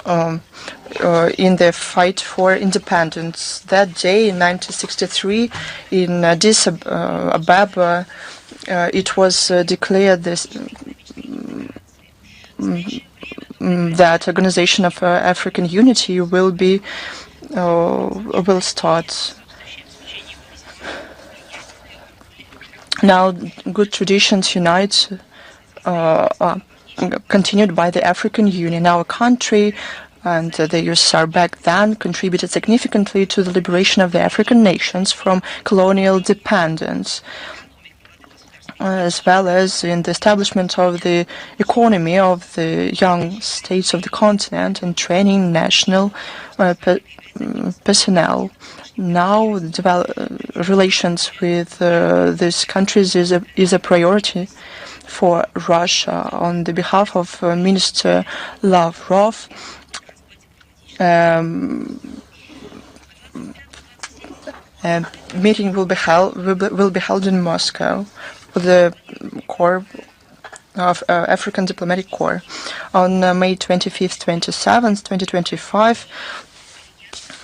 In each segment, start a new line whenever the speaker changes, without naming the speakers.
in the fight for independence. That day, in 1963, in Addis Ababa, it was declared that Organization of African Unity will start. Now, good traditions unite, continued by the African Union. Our country and the USSR back then contributed significantly to the liberation of the African nations from colonial dependence, as well as in the establishment of the economy of the young states of the continent and training national personnel. Now, relations with these countries is a priority for Russia. On the behalf of Minister Lavrov, a meeting will be held in Moscow with the Corps of African Diplomatic Corps on May 25th, 27th, 2025.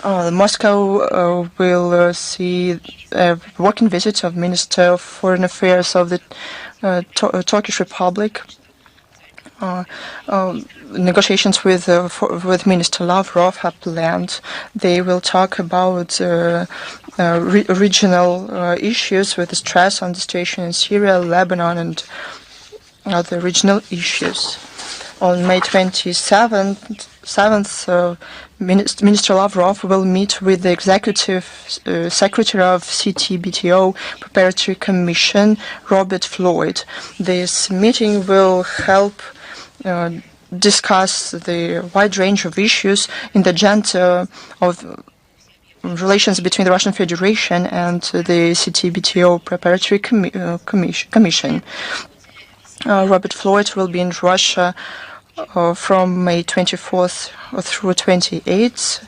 Moscow will see a working visit of Minister of Foreign Affairs of the Turkish Republic. Negotiations with Minister Lavrov have planned. They will talk about regional issues with stress on the situation in Syria, Lebanon, and other regional issues. On May 27th, Minister Lavrov will meet with the Executive Secretary of CTBTO Preparatory Commission, Robert Floyd. This meeting will help discuss the wide range of issues in the agenda of relations between the Russian Federation and the CTBTO Preparatory Commission. Robert Floyd will be in Russia from May 24th through 28th.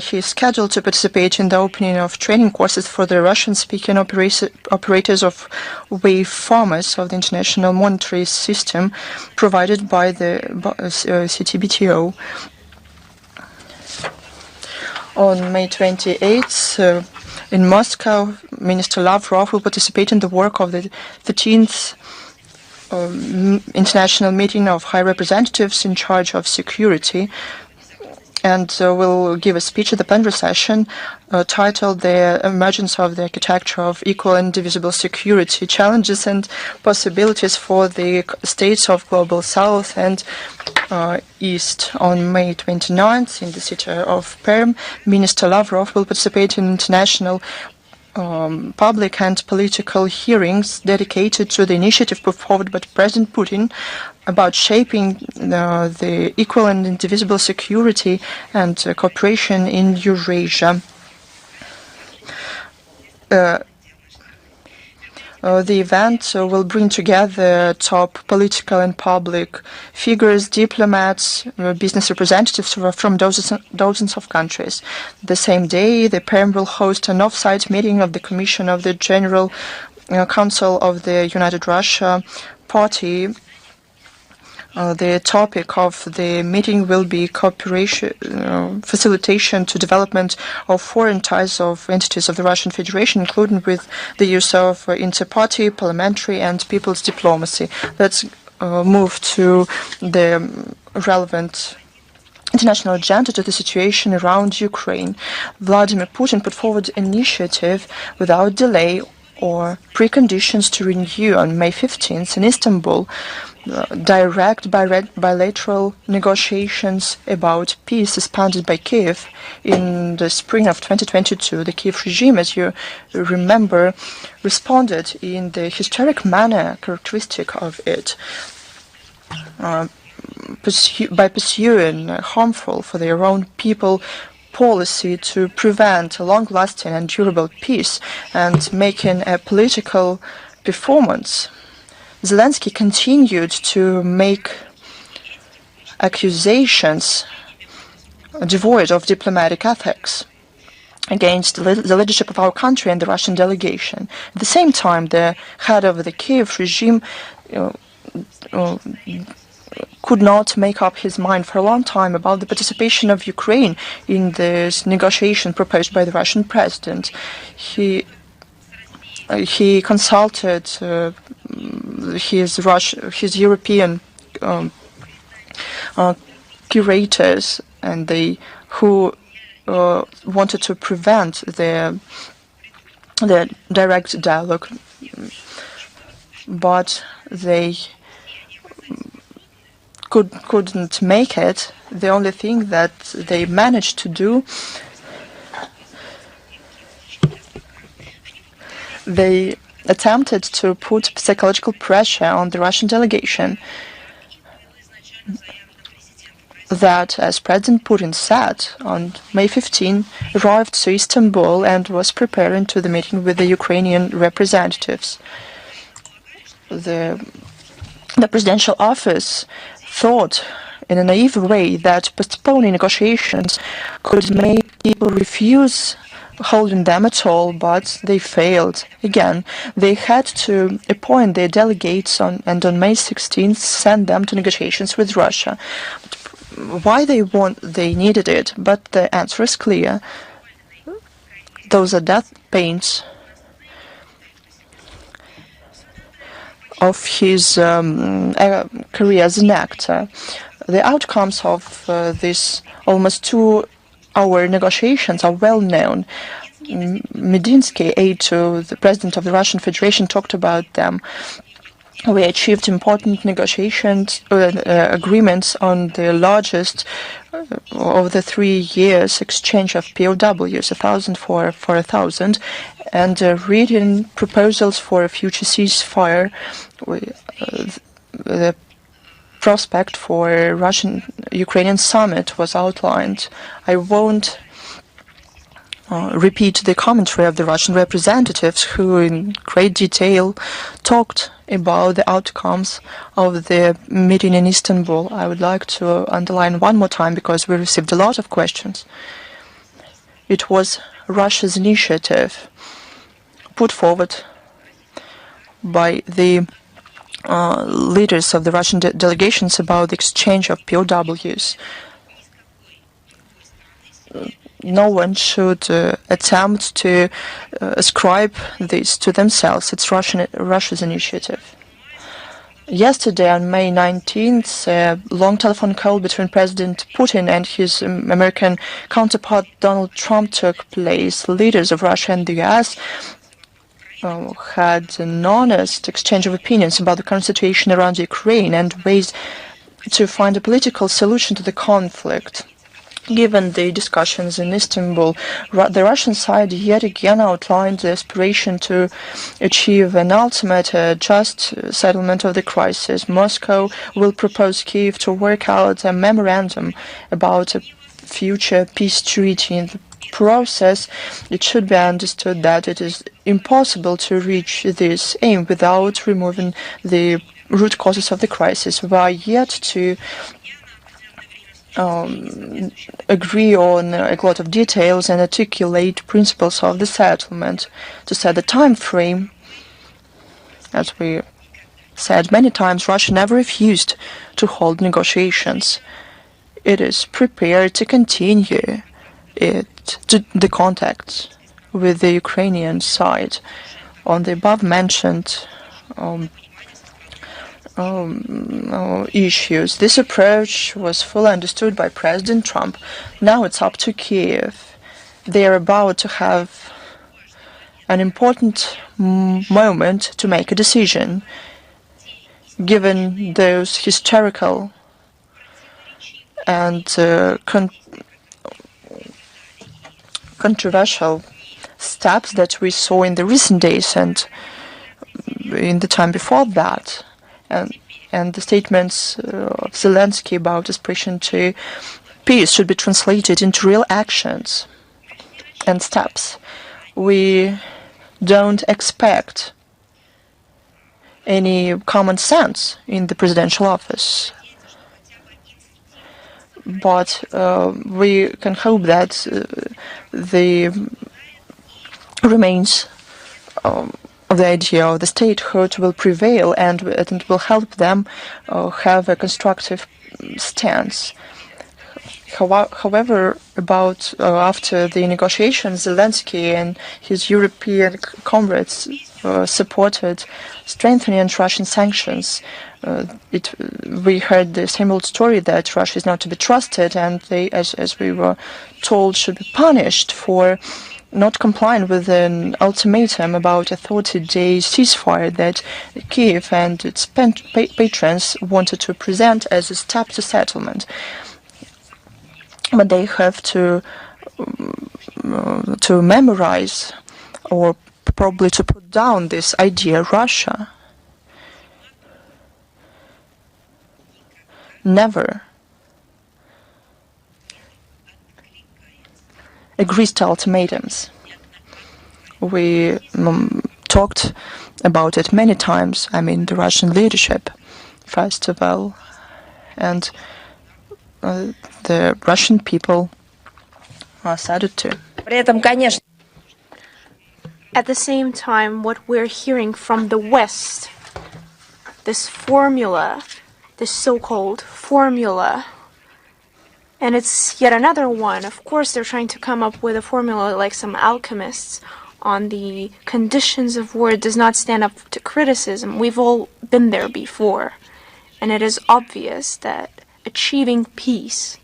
He is scheduled to participate in the opening of training courses for the Russian-speaking operators of wave formers of the International Monetary System provided by the CTBTO. On May 28th, in Moscow, Minister Lavrov will participate in the work of the 13th international meeting of high representatives in charge of security, and will give a speech at the plenary session titled "The Emergence of the Architecture of Equal and Indivisible Security: Challenges and Possibilities for the States of Global South and East." On May 29th, in the city of Perm, Minister Lavrov will participate in international public and political hearings dedicated to the initiative put forward by President Putin about shaping the equal and indivisible security and cooperation in Eurasia. The event will bring together top political and public figures, diplomats, business representatives from dozens of countries. The same day, the PERM will host an off-site meeting of the Commission of the General Council of the United Russia Party. The topic of the meeting will be cooperation, facilitation to development of foreign ties of entities of the Russian Federation, including with the use of inter-party, parliamentary and people's diplomacy. Let's move to the relevant international agenda, to the situation around Ukraine. Vladimir Putin put forward an initiative without delay or preconditions to renew on May 15th in Istanbul direct bilateral negotiations about peace suspended by Kiev in the spring of 2022. The Kiev regime, as you remember, responded in the hysteric manner characteristic of it, by pursuing a harmful for their own people policy to prevent a long-lasting and durable peace and making a political performance. Zelensky continued to make accusations devoid of diplomatic ethics against the leadership of our country and the Russian delegation. At the same time, the head of the Kiev regime could not make up his mind for a long time about the participation of Ukraine in this negotiation proposed by the Russian president. He consulted his European curators, and who wanted to prevent the direct dialogue, but they couldn't make it. The only thing that they managed to do, they attempted to put psychological pressure on the Russian delegation that, as President Putin said, on May 15, arrived to Istanbul and was preparing to the meeting with the Ukrainian representatives. The presidential office thought in a naive way that postponing negotiations could make people refuse holding them at all, but they failed. Again, they had to appoint their delegates and on May 16th send them to negotiations with Russia. Why they needed it, but the answer is clear. Those are death pains of his career as an actor. The outcomes of this almost 2-hour negotiations are well known. Medinsky, aide to the president of the Russian Federation, talked about them. We achieved important negotiations, agreements on the largest of the 3 years exchange of POWs, 1,000 for 1,000, and written proposals for a future ceasefire. The prospect for a Russian-Ukrainian summit was outlined. I won't repeat the commentary of the Russian representatives, who in great detail talked about the outcomes of the meeting in Istanbul. I would like to underline one more time, because we received a lot of questions. It was Russia's initiative put forward by the leaders of the Russian delegations about the exchange of POWs. No one should attempt to ascribe this to themselves. It's Russia's initiative. Yesterday, on May 19th, a long telephone call between President Putin and his American counterpart Donald Trump took place. Leaders of Russia and the US had an honest exchange of opinions about the current situation around Ukraine and ways to find a political solution to the conflict. Given the discussions in Istanbul, the Russian side yet again outlined the aspiration to achieve an ultimate just settlement of the crisis. Moscow will propose Kyiv to work out a memorandum about a future peace treaty. In the process, it should be understood that it is impossible to reach this aim without removing the root causes of the crisis. We are yet to agree on a lot of details and articulate principles of the settlement. To set the time frame, as we said many times, Russia never refused to hold negotiations. It is prepared to continue the contacts with the Ukrainian side on the above-mentioned issues. This approach was fully understood by President Trump. Now it's up to Kyiv. They are about to have an important moment to make a decision, given those historical and controversial steps that we saw in the recent days and in the time before that. And the statements of Zelensky about aspiration to peace should be translated into real actions and steps. We don't expect any common sense in the presidential office, but we can hope that the remains the idea of the statehood will prevail, and it will help them have a constructive stance. However, about after the negotiations, Zelensky and his European comrades supported strengthening Russian sanctions. We heard the same old story that Russia is not to be trusted, and they, as we were told, should be punished for not complying with an ultimatum about a 30-day ceasefire that Kiev and its patrons wanted to present as a step to settlement. But they have to memorize, or probably to put down, this idea. Russia never agrees to ultimatums. We talked about it many times. I mean, the Russian leadership, first of all, and the Russian people said it too.
At the same time, what we're hearing from the West, this formula, this so-called formula, and it's yet another one. Of course, they're trying to come up with a formula like some alchemists on the conditions of war. It does not stand up to criticism. We've all been there before. And it is obvious that achieving peace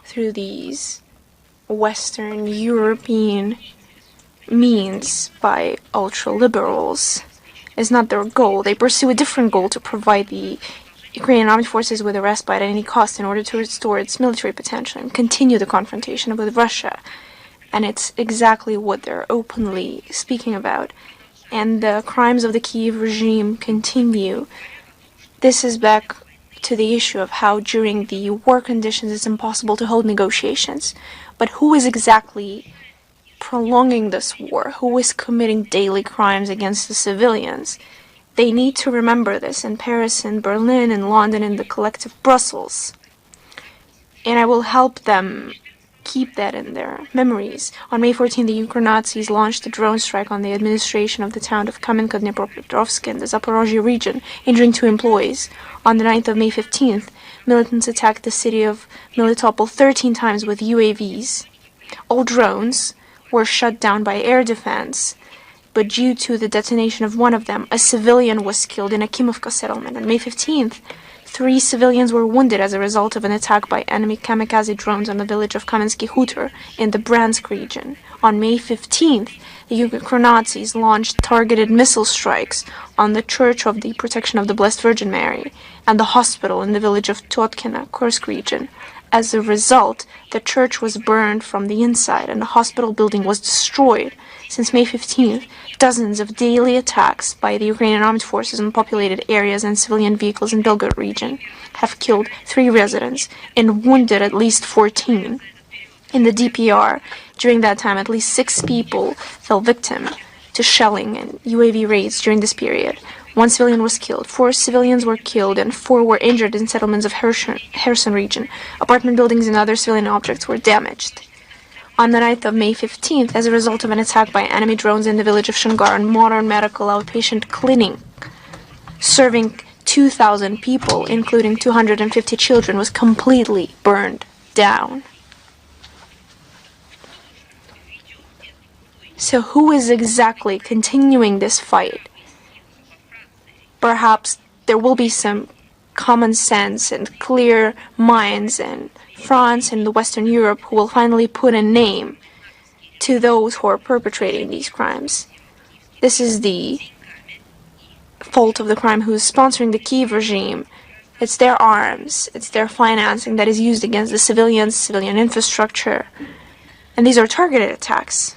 through these Western European means by ultra-liberals is not their goal. They pursue a different goal: to provide the Ukrainian armed forces with a respite at any cost in order to restore its military potential and continue the confrontation with Russia. And it's exactly what they're openly speaking about. And the crimes of the Kyiv regime continue. This is back to the issue of how during the war conditions it's impossible to hold negotiations. But who is exactly prolonging this war? Who is committing daily crimes against the civilians? They need to remember this in Paris, in Berlin, in London, in the collective Brussels. And I will help them keep that in their memories. On May 14, the Ukraine Nazis launched a drone strike on the administration of the town of Kamenka-Dnipropetrovsk in the Zaporozhye region, injuring 2 employees. On the 9th of May 15th, militants attacked the city of Melitopol 13 times with UAVs. All drones were shut down by air defense, but due to the detonation of one of them, a civilian was killed in a Kimovka settlement. On May 15th, 3 civilians were wounded as a result of an attack by enemy kamikaze drones on the village of Kamensky Hutor in the Bryansk region. On May 15th, the Ukraine Nazis launched targeted missile strikes on the Church of the Protection of the Blessed Virgin Mary and the hospital in the village of Totkina, Kursk region. As a result, the church was burned from the inside and the hospital building was destroyed. Since May 15th, dozens of daily attacks by the Ukrainian armed forces on populated areas and civilian vehicles in Belgorod region have killed 3 residents and wounded at least 14. In the DPR, during that time, at least 6 people fell victim to shelling and UAV raids during this period. 1 civilian was killed, 4 civilians were killed, and 4 were injured in settlements of Kherson region. Apartment buildings and other civilian objects were damaged. On the 9th of May 15th, as a result of an attack by enemy drones in the village of Shangar, a modern medical outpatient clinic serving 2,000 people, including 250 children, was completely burned down. So who is exactly continuing this fight? Perhaps there will be some common sense and clear minds in France and the Western Europe who will finally put a name to those who are perpetrating these crimes. This is the fault of the crime who is sponsoring the Kyiv regime. It's their arms, it's their financing that is used against the civilians, civilian infrastructure. And these are targeted attacks.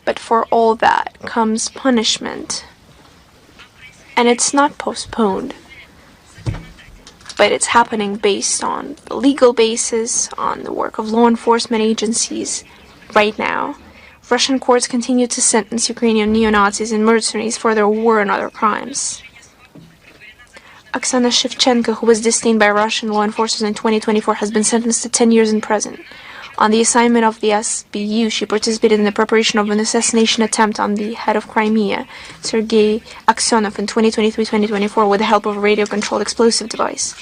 But for all that comes punishment. And it's not postponed, but it's happening based on the legal basis, on the work of law enforcement agencies right now. Russian courts continue to sentence Ukrainian neo-Nazis and mercenaries for their war and other crimes. Oksana Shevchenko, who was detained by Russian law enforcement in 2024, has been sentenced to 10 years in prison. On the assignment of the SBU, she participated in the preparation of an assassination attempt on the head of Crimea, Sergei Aksyonov, in 2023-2024 with the help of a radio-controlled explosive device.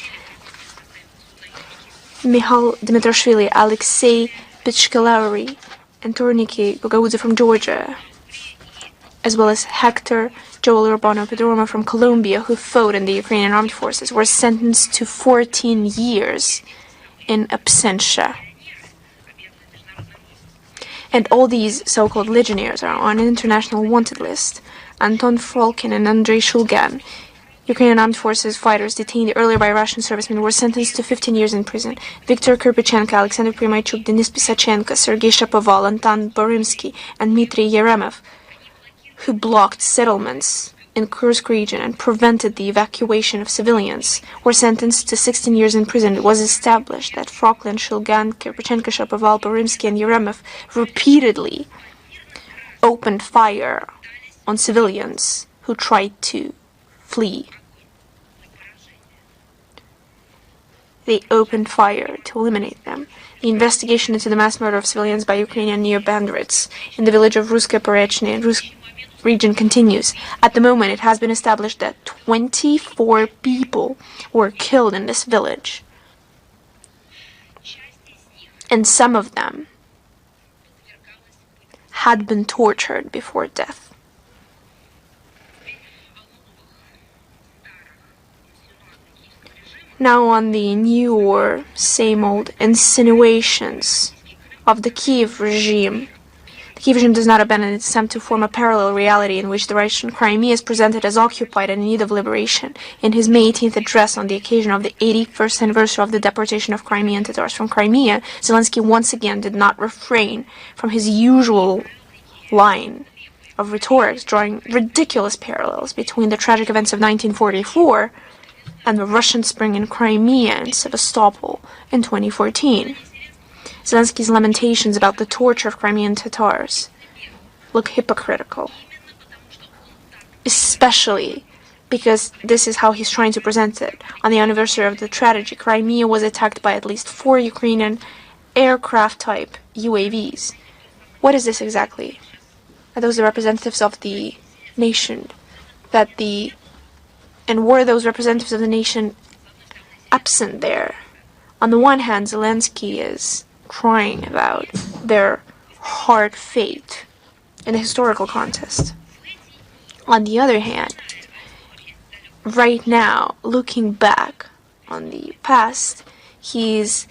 Mihail Dmitrashvili, Alexei Pichkalary, and Torniki Gagaudze from Georgia, as well as Hector Joel Urbano Pedroma from Colombia, who fought in the Ukrainian armed forces, were sentenced to 14 years in absentia. And all these so-called legionnaires are on an international wanted list. Anton Frolkin and Andrei Shulgan, Ukrainian armed forces fighters detained earlier by Russian servicemen, were sentenced to 15 years in prison. Viktor Kirpichenko, Alexander Primachuk, Denis Pisachenko, Sergei Shapoval, Anton Borymsky, and Dmitry Yeremov, who blocked settlements in Kursk region and prevented the evacuation of civilians, were sentenced to 16 years in prison. It was established that Frolkin, Shulgan, Kirpichenko, Shapoval, Borymsky, and Yeremov repeatedly opened fire on civilians who tried to flee. They opened fire to eliminate them. The investigation into the mass murder of civilians by Ukrainian neo-bandits in the village of Ruske Porechny and Rusk region continues. At the moment, it has been established that 24 people were killed in this village, and some of them had been tortured before death. Now on the new or same old insinuations of the Kiev regime. The Kiev regime does not abandon its attempt to form a parallel reality in which the Russian Crimea is presented as occupied and in need of liberation. In his May 18th address on the occasion of the 81st anniversary of the deportation of Crimean Tatars from Crimea, Zelensky once again did not refrain from his usual line of rhetorics, drawing ridiculous parallels between the tragic events of 1944 and the Russian Spring in Crimea and Sevastopol in 2014. Zelensky's lamentations about the torture of Crimean Tatars look hypocritical, especially because this is how he's trying to present it. On the anniversary of the tragedy, Crimea was attacked by at least 4 Ukrainian aircraft-type UAVs. What is this exactly? Are those the representatives of the nation? And were those representatives of the nation absent there? On the one hand, Zelensky is crying about their hard fate in a historical contest. On the other hand, right now, looking back on the past, he's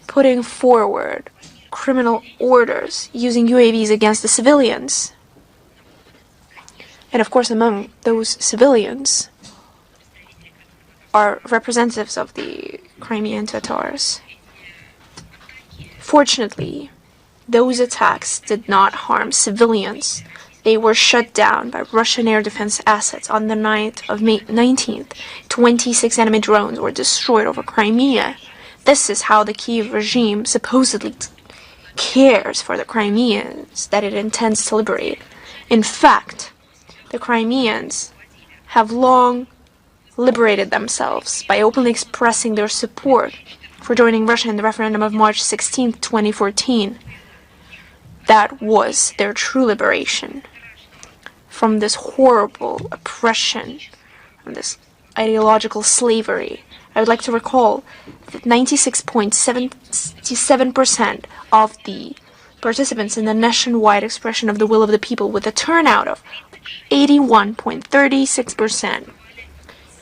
putting forward criminal orders using UAVs against the civilians. And of course, among those civilians are representatives of the Crimean Tatars. Fortunately, those attacks did not harm civilians. They were shut down by Russian air defense assets on the night of May 19th. 26 enemy drones were destroyed over Crimea. This is how the Kiev regime supposedly cares for the Crimeans that it intends to liberate. In fact, the Crimeans have long liberated themselves by openly expressing their support for joining Russia in the referendum of March 16, 2014. That was their true liberation from this horrible oppression, from this ideological slavery. I would like to recall that 96.77% of the participants in the nationwide expression of the will of the people, with a turnout of 81.36%,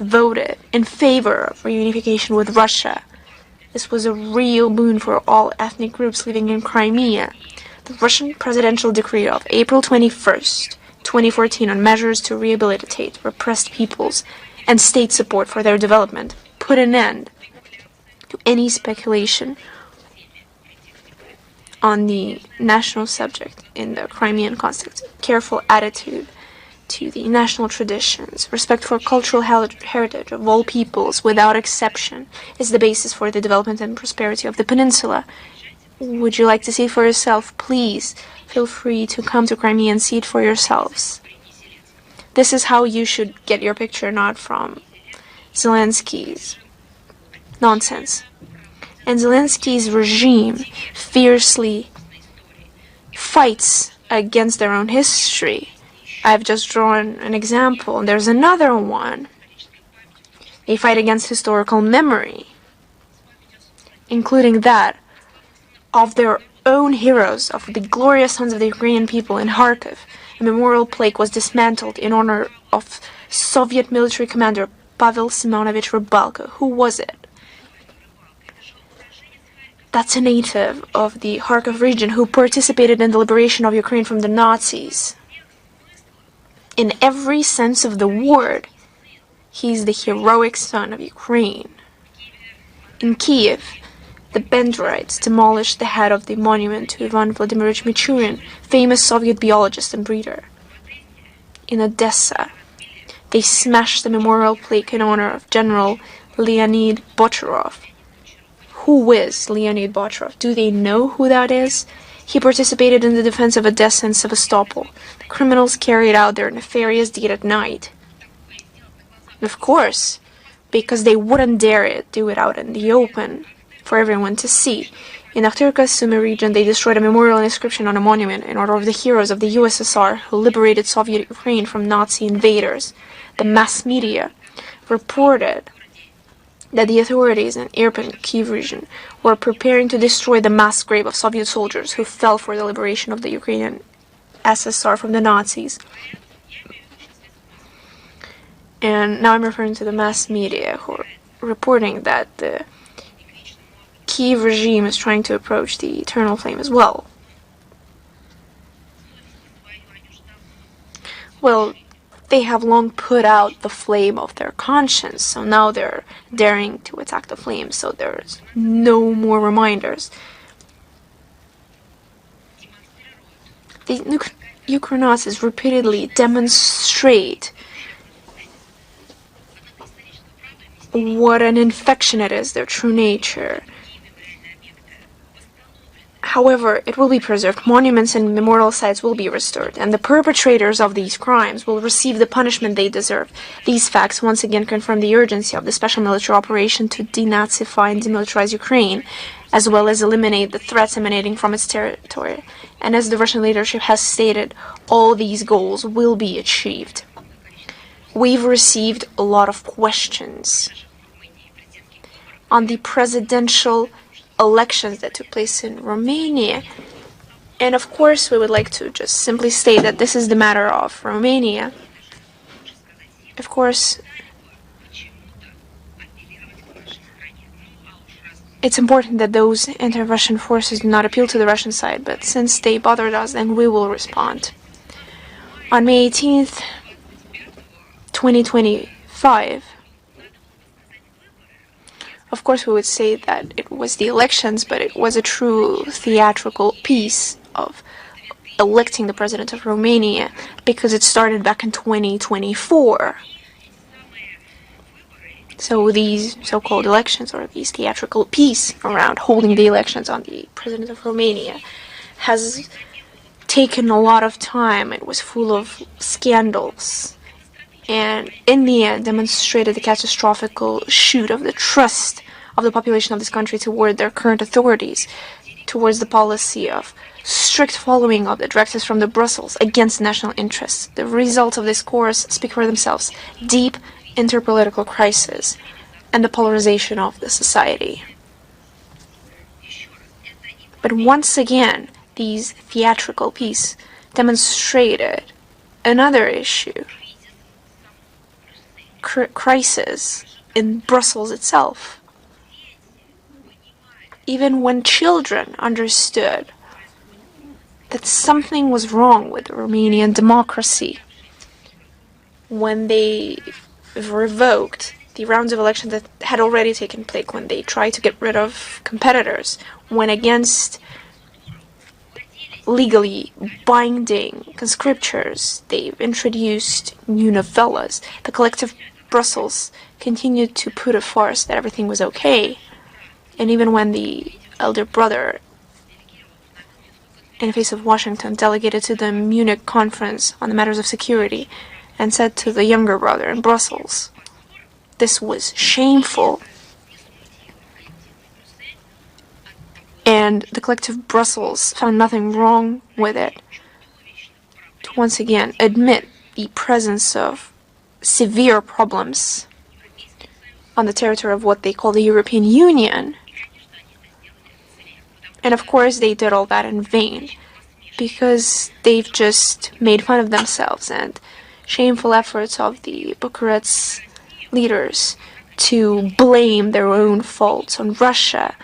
voted in favor of reunification with Russia. This was a real boon for all ethnic groups living in Crimea. The Russian presidential decree of April 21st, 2014 on measures to rehabilitate repressed peoples and state support for their development put an end to any speculation on the national subject in the Crimean context. Careful attitude to the national traditions, respect for cultural heritage of all peoples without exception is the basis for the development and prosperity of the peninsula. Would you like to see it for yourself? Please feel free to come to Crimea and see it for yourselves. This is how you should get your picture, not from Zelensky's nonsense. And Zelensky's regime fiercely fights against their own history. I've just drawn an example, and there's another one. They fight against historical memory, including that of their own heroes, of the glorious sons of the Ukrainian people in Kharkiv. A memorial plaque was dismantled in honor of Soviet military commander Pavel Simonovich Rybalko. Who was it? That's a native of the Kharkiv region who participated in the liberation of Ukraine from the Nazis. In every sense of the word, he's the heroic son of Ukraine. In Kiev, the Benderites demolished the head of the monument to Ivan Vladimirovich Michurin, famous Soviet biologist and breeder. In Odessa, they smashed the memorial plaque in honor of General Leonid Bocharov. Who is Leonid Bocharov? Do they know who that is? He participated in the defense of Odessa and Sevastopol. The criminals carried out their nefarious deed at night. Of course, because they wouldn't dare do it out in the open for everyone to see. In Akhtarka Sumy region, they destroyed a memorial inscription on a monument in honor of the heroes of the USSR who liberated Soviet Ukraine from Nazi invaders. The mass media reported that the authorities in Irpin, Kyiv region, were preparing to destroy the mass grave of Soviet soldiers who fell for the liberation of the Ukrainian SSR from the Nazis. And now I'm referring to the mass media who are reporting that the Kyiv regime is trying to approach the eternal flame as well. Well, they have long put out the flame of their conscience, so now they're daring to attack the flame, so there's no more reminders. The Ukrainians repeatedly demonstrate what an infection it is, their true nature. However, it will be preserved, monuments and memorial sites will be restored, and the perpetrators of these crimes will receive the punishment they deserve. These facts once again confirm the urgency of the special military operation to denazify and demilitarize Ukraine, as well as eliminate the threats emanating from its territory. And as the Russian leadership has stated, all these goals will be achieved. We've received a lot of questions on the presidential elections that took place in Romania. And of course, we would like to just simply state that this is the matter of Romania. Of course, it's important that those anti-Russian forces do not appeal to the Russian side, but since they bothered us, then we will respond. On May 18th, 2025, of course, we would say that it was the elections, but it was a true theatrical piece of electing the president of Romania, because it started back in 2024. So these so-called elections, or these theatrical piece around holding the elections on the president of Romania, has taken a lot of time. It was full of scandals, and in the end demonstrated the catastrophic shoot of the trust of the population of this country toward their current authorities, towards the policy of strict following of the directives from the Brussels against national interests. The results of this course speak for themselves: deep interpolitical crisis and the polarization of the society. But once again, these theatrical pieces demonstrated another issue: crisis in Brussels itself. Even when children understood that something was wrong with Romanian democracy, when they revoked the rounds of elections that had already taken place, when they tried to get rid of competitors, when against legally binding conscriptures, they introduced new novellas. The collective Brussels continued to put a farce that everything was okay. And even when the elder brother, in the face of Washington, delegated to the Munich conference on the matters of security, and said to the younger brother in Brussels, this was shameful. and the collective Brussels found nothing wrong with it, to once again admit the presence of severe problems on the territory of what they call the European Union. And of course they did all that in vain, because they've just made fun of themselves and shameful efforts of the Bucharest leaders to blame their own faults on Russia,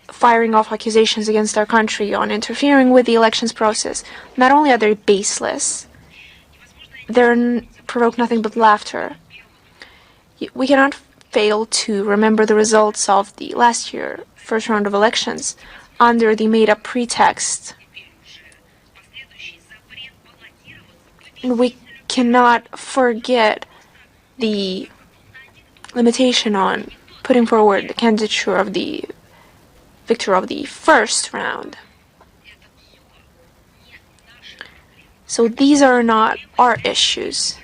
firing off accusations against our country on interfering with the elections process. Not only are they baseless, they provoke nothing but laughter. We cannot fail to remember the results of the last year first round of elections under the made-up pretext. And we cannot forget the limitation on putting forward the candidature of the victor of the first round. So these are not our issues.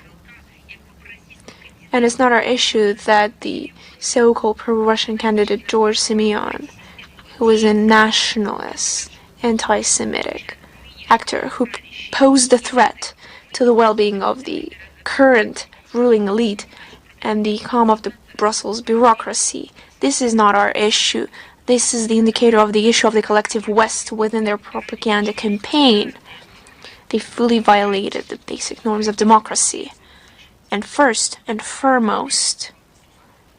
And it's not our issue that the so-called pro-Russian candidate George Simeon, who is a nationalist, anti-Semitic actor who posed a threat to the well-being of the current ruling elite and the calm of the Brussels bureaucracy. This is not our issue. This is the indicator of the issue of the collective West within their propaganda campaign. They fully violated the basic norms of democracy. And first and foremost,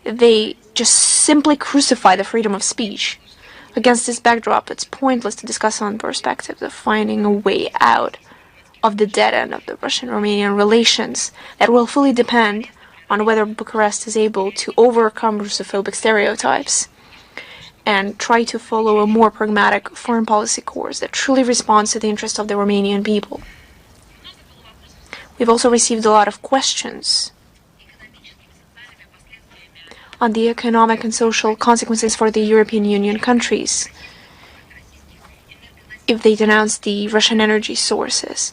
they just simply crucify the freedom of speech. Against this backdrop, it's pointless to discuss on perspectives of finding a way out of the dead end of the Russian-Romanian relations that will fully depend on whether Bucharest is able to overcome Russophobic stereotypes and try to follow a more pragmatic foreign policy course that truly responds to the interests of the Romanian people. We've also received a lot of questions on the economic and social consequences for the European Union countries if they denounce the Russian energy sources.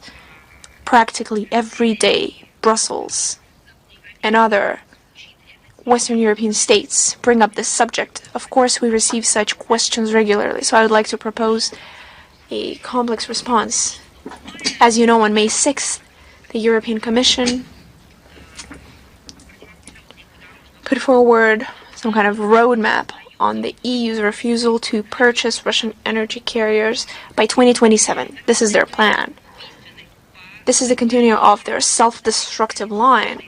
Practically every day, Brussels and other Western European states bring up this subject. Of course, we receive such questions regularly, so I would like to propose a complex response. As you know, on May 6th, the European Commission put forward some kind of roadmap on the EU's refusal to purchase Russian energy carriers by 2027. This is their plan. This is the continuum of their self-destructive line.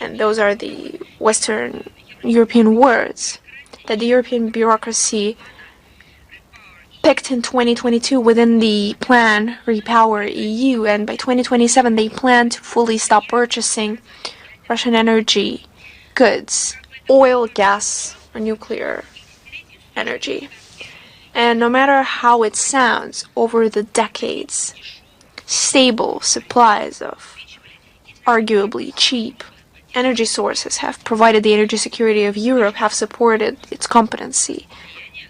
And those are the Western European words that the European bureaucracy picked in 2022 within the plan Repower EU, and by 2027 they plan to fully stop purchasing Russian energy goods, oil, gas, or nuclear energy. And no matter how it sounds, over the decades, stable supplies of arguably cheap energy sources have provided the energy security of Europe, have supported its competency,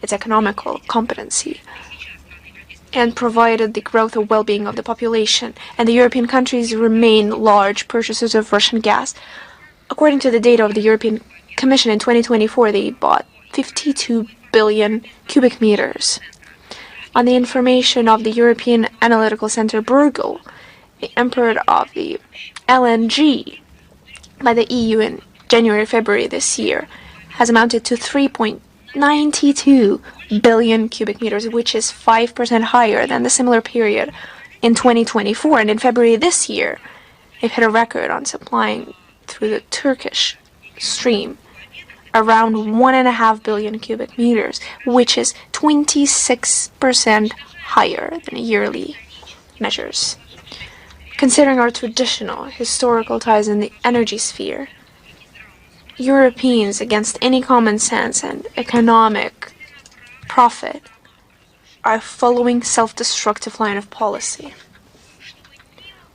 its economical competency, and provided the growth and well-being of the population. And the European countries remain large purchasers of Russian gas. According to the data of the European Commission in 2024, they bought 52 billion cubic meters. On the information of the European Analytical Center Bruegel, the import of the LNG by the EU in January-February this year has amounted to 3.92 billion cubic meters, which is 5% higher than the similar period in 2024. And in February this year, they've hit a record on supplying through the Turkish stream around 1.5 billion cubic meters, which is 26% higher than yearly measures. Considering our traditional historical ties in the energy sphere, Europeans, against any common sense and economic profit, are following self-destructive line of policy.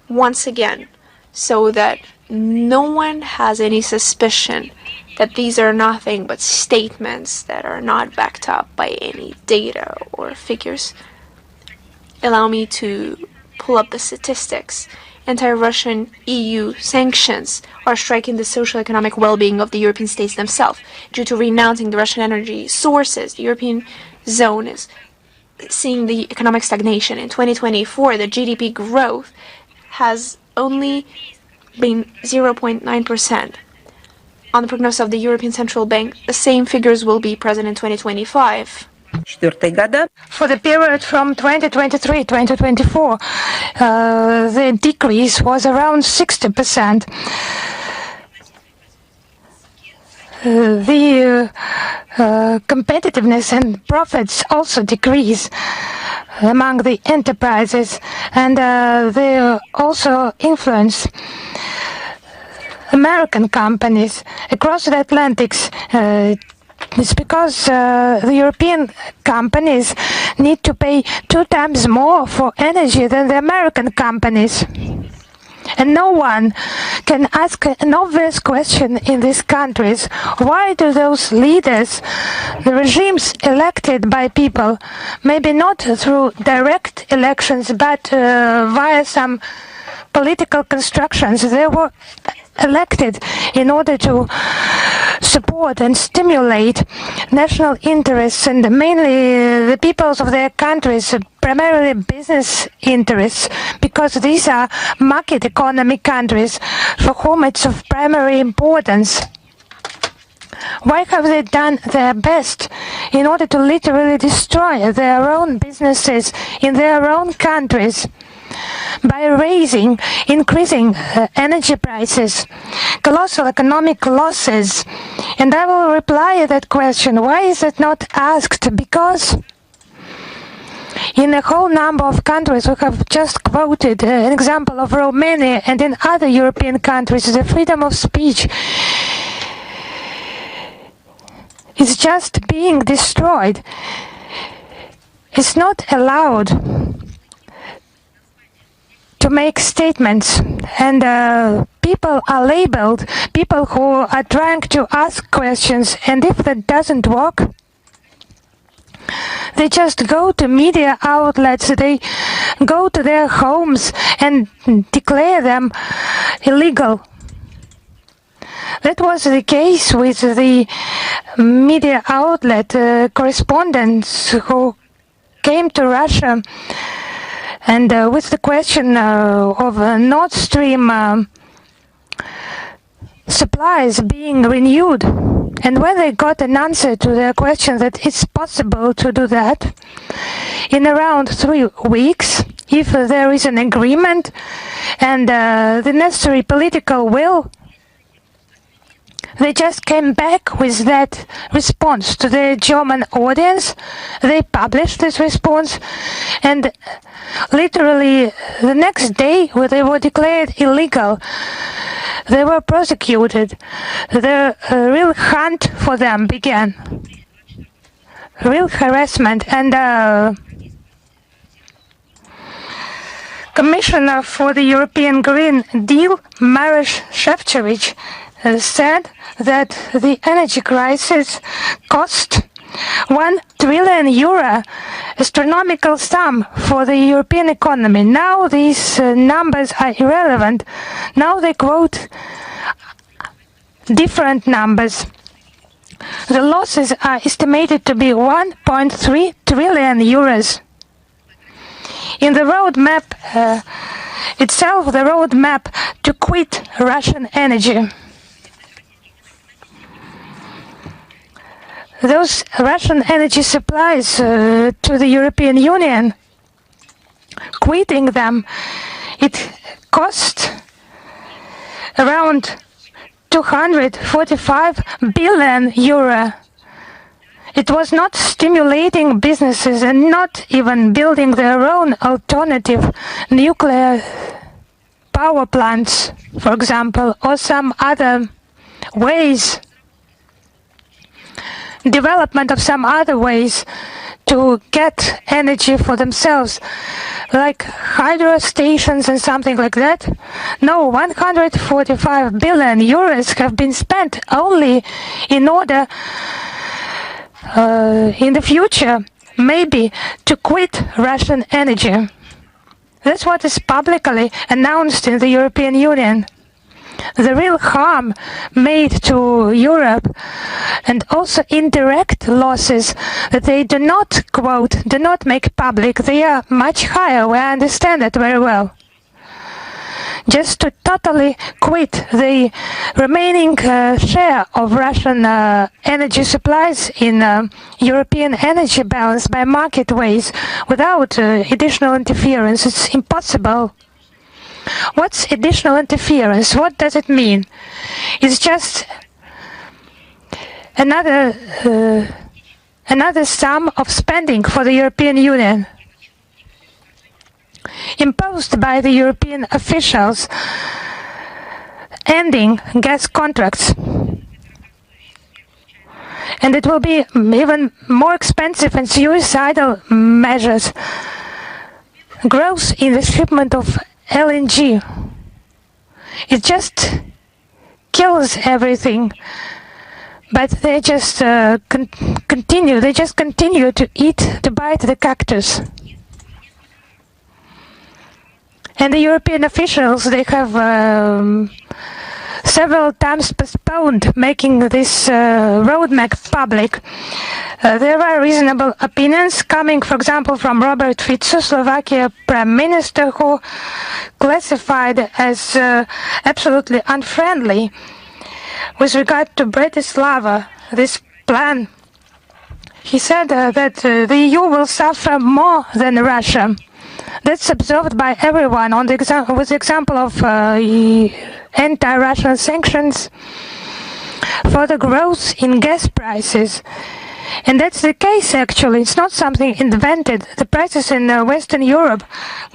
Once again, so that no one has any suspicion that these are nothing but statements that are not backed up by any data or figures. Allow me to pull up the statistics. Anti-Russian EU sanctions are striking the social economic well-being of the European states themselves. Due to renouncing the Russian energy sources, the European zone is seeing the economic stagnation. In 2024, the GDP growth has only been 0.9%. On the prognosis of the European Central Bank, the same figures will be present in 2025.
For the period from 2023-2024, the decrease was around 60%. The competitiveness and profits also decrease among the enterprises, and they also influence American companies across the Atlantics. It's because the European companies need to pay 2 times more for energy than the American companies. And no one can ask an obvious question in these countries. Why do those leaders, the regimes elected by people, maybe not through direct elections, but via some political constructions, they were elected in order to support and stimulate national interests, and mainly the peoples of their countries, primarily business interests, because these are market economy countries for whom it's of primary importance. Why have they done their best in order to literally destroy their own businesses in their own countries? By increasing energy prices, colossal economic losses. And I will reply that question, why is it not asked? Because in a whole number of countries, we have just quoted an example of Romania, and in other European countries, the freedom of speech is just being destroyed. It's not allowed to make statements, and people are labeled, people who are trying to ask questions, and if that doesn't work, they just go to media outlets, they go to their homes and declare them illegal. That was the case with the media outlet correspondents who came to Russia, and with the question of Nord Stream supplies being renewed, and when they got an answer to their question that it's possible to do that in around 3 weeks, if there is an agreement and the necessary political will, they just came back with that response to the German audience. They published this response, and literally the next day, when they were declared illegal, they were prosecuted. The real hunt for them began. Real harassment. And Commissioner for the European Green Deal, Maroš Šefčovič, said that the energy crisis cost €1 trillion, astronomical sum for the European economy. Now these numbers are irrelevant. Now they quote different numbers. The losses are estimated to be €1.3 trillion. In the roadmap itself, the roadmap to quit Russian energy. Those Russian energy supplies to the European Union, quitting them, it cost around €245 billion. It was not stimulating businesses and not even building their own alternative nuclear power plants, for example, or some other ways, development of some other ways to get energy for themselves, like hydro stations and something like that. No, €145 billion have been spent only in order in the future maybe to quit Russian energy. That's what is publicly announced in the European Union. the real harm made to Europe and also indirect losses that they do not quote, do not make public, they are much higher. We understand that very well. Just to totally quit the remaining share of Russian energy supplies in European energy balance by market ways without additional interference, it's impossible. What's additional interference? What does it mean? It's just another sum of spending for the European Union, imposed by the European officials, ending gas contracts. And it will be even more expensive and suicidal measures. Growth in the shipment of LNG. It just kills everything. But they just continue. They just continue to bite the cactus. And the European officials, they have several times postponed making this roadmap public. There are reasonable opinions coming, for example, from Robert Fico, Slovakia Prime Minister, who classified as absolutely unfriendly with regard to Bratislava, this plan. He said that the EU will suffer more than Russia. That's observed by everyone with the example of anti-Russian sanctions for the growth in gas prices. And that's the case, actually. It's not something invented. The prices in Western Europe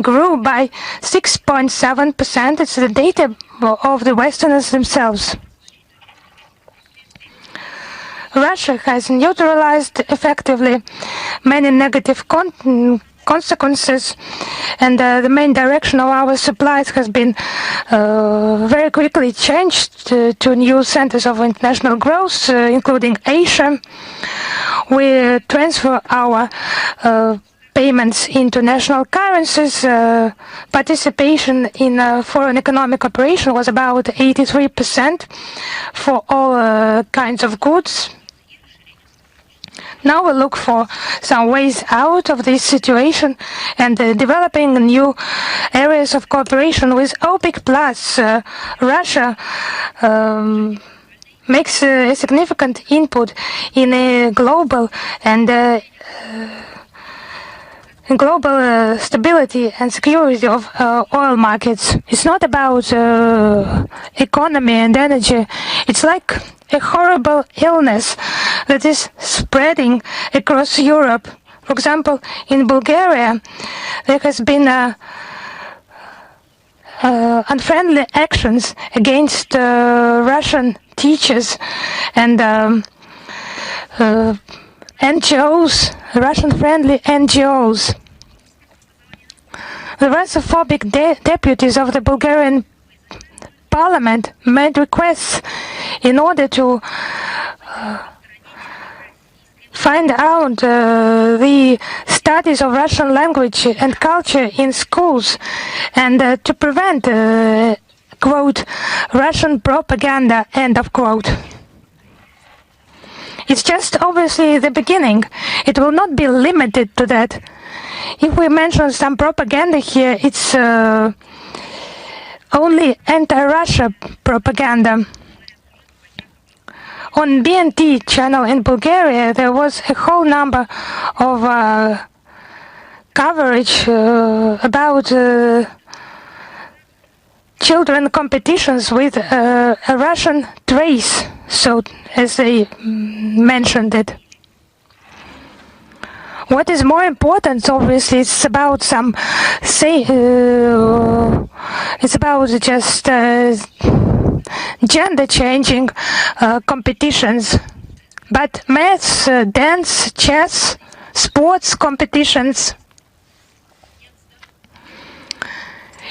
grew by 6.7%. It's the data of the Westerners themselves. Russia has neutralized effectively many negative consequences, and the main direction of our supplies has been very quickly changed to new centers of international growth, including Asia. We transfer our payments into national currencies. Participation in foreign economic operation was about 83% for all kinds of goods. Now we look for some ways out of this situation and developing new areas of cooperation with OPEC+. Russia makes a significant input in a global and global stability and security of oil markets. It's not about economy and energy. It's like a horrible illness that is spreading across Europe. For example, in Bulgaria, there has been unfriendly actions against Russian teachers and NGOs, Russian-friendly NGOs. The Russophobic deputies of the Bulgarian parliament made requests in order to find out the studies of Russian language and culture in schools and to prevent, quote, Russian propaganda, end of quote. It's just obviously the beginning. It will not be limited to that. If we mention some propaganda here, it's only anti-Russia propaganda. On BNT channel in Bulgaria, there was a whole number of coverage about children competitions with a Russian trace, so as they mentioned it. What is more important, obviously, it's about some it's about just gender changing competitions, but maths, dance, chess, sports competitions.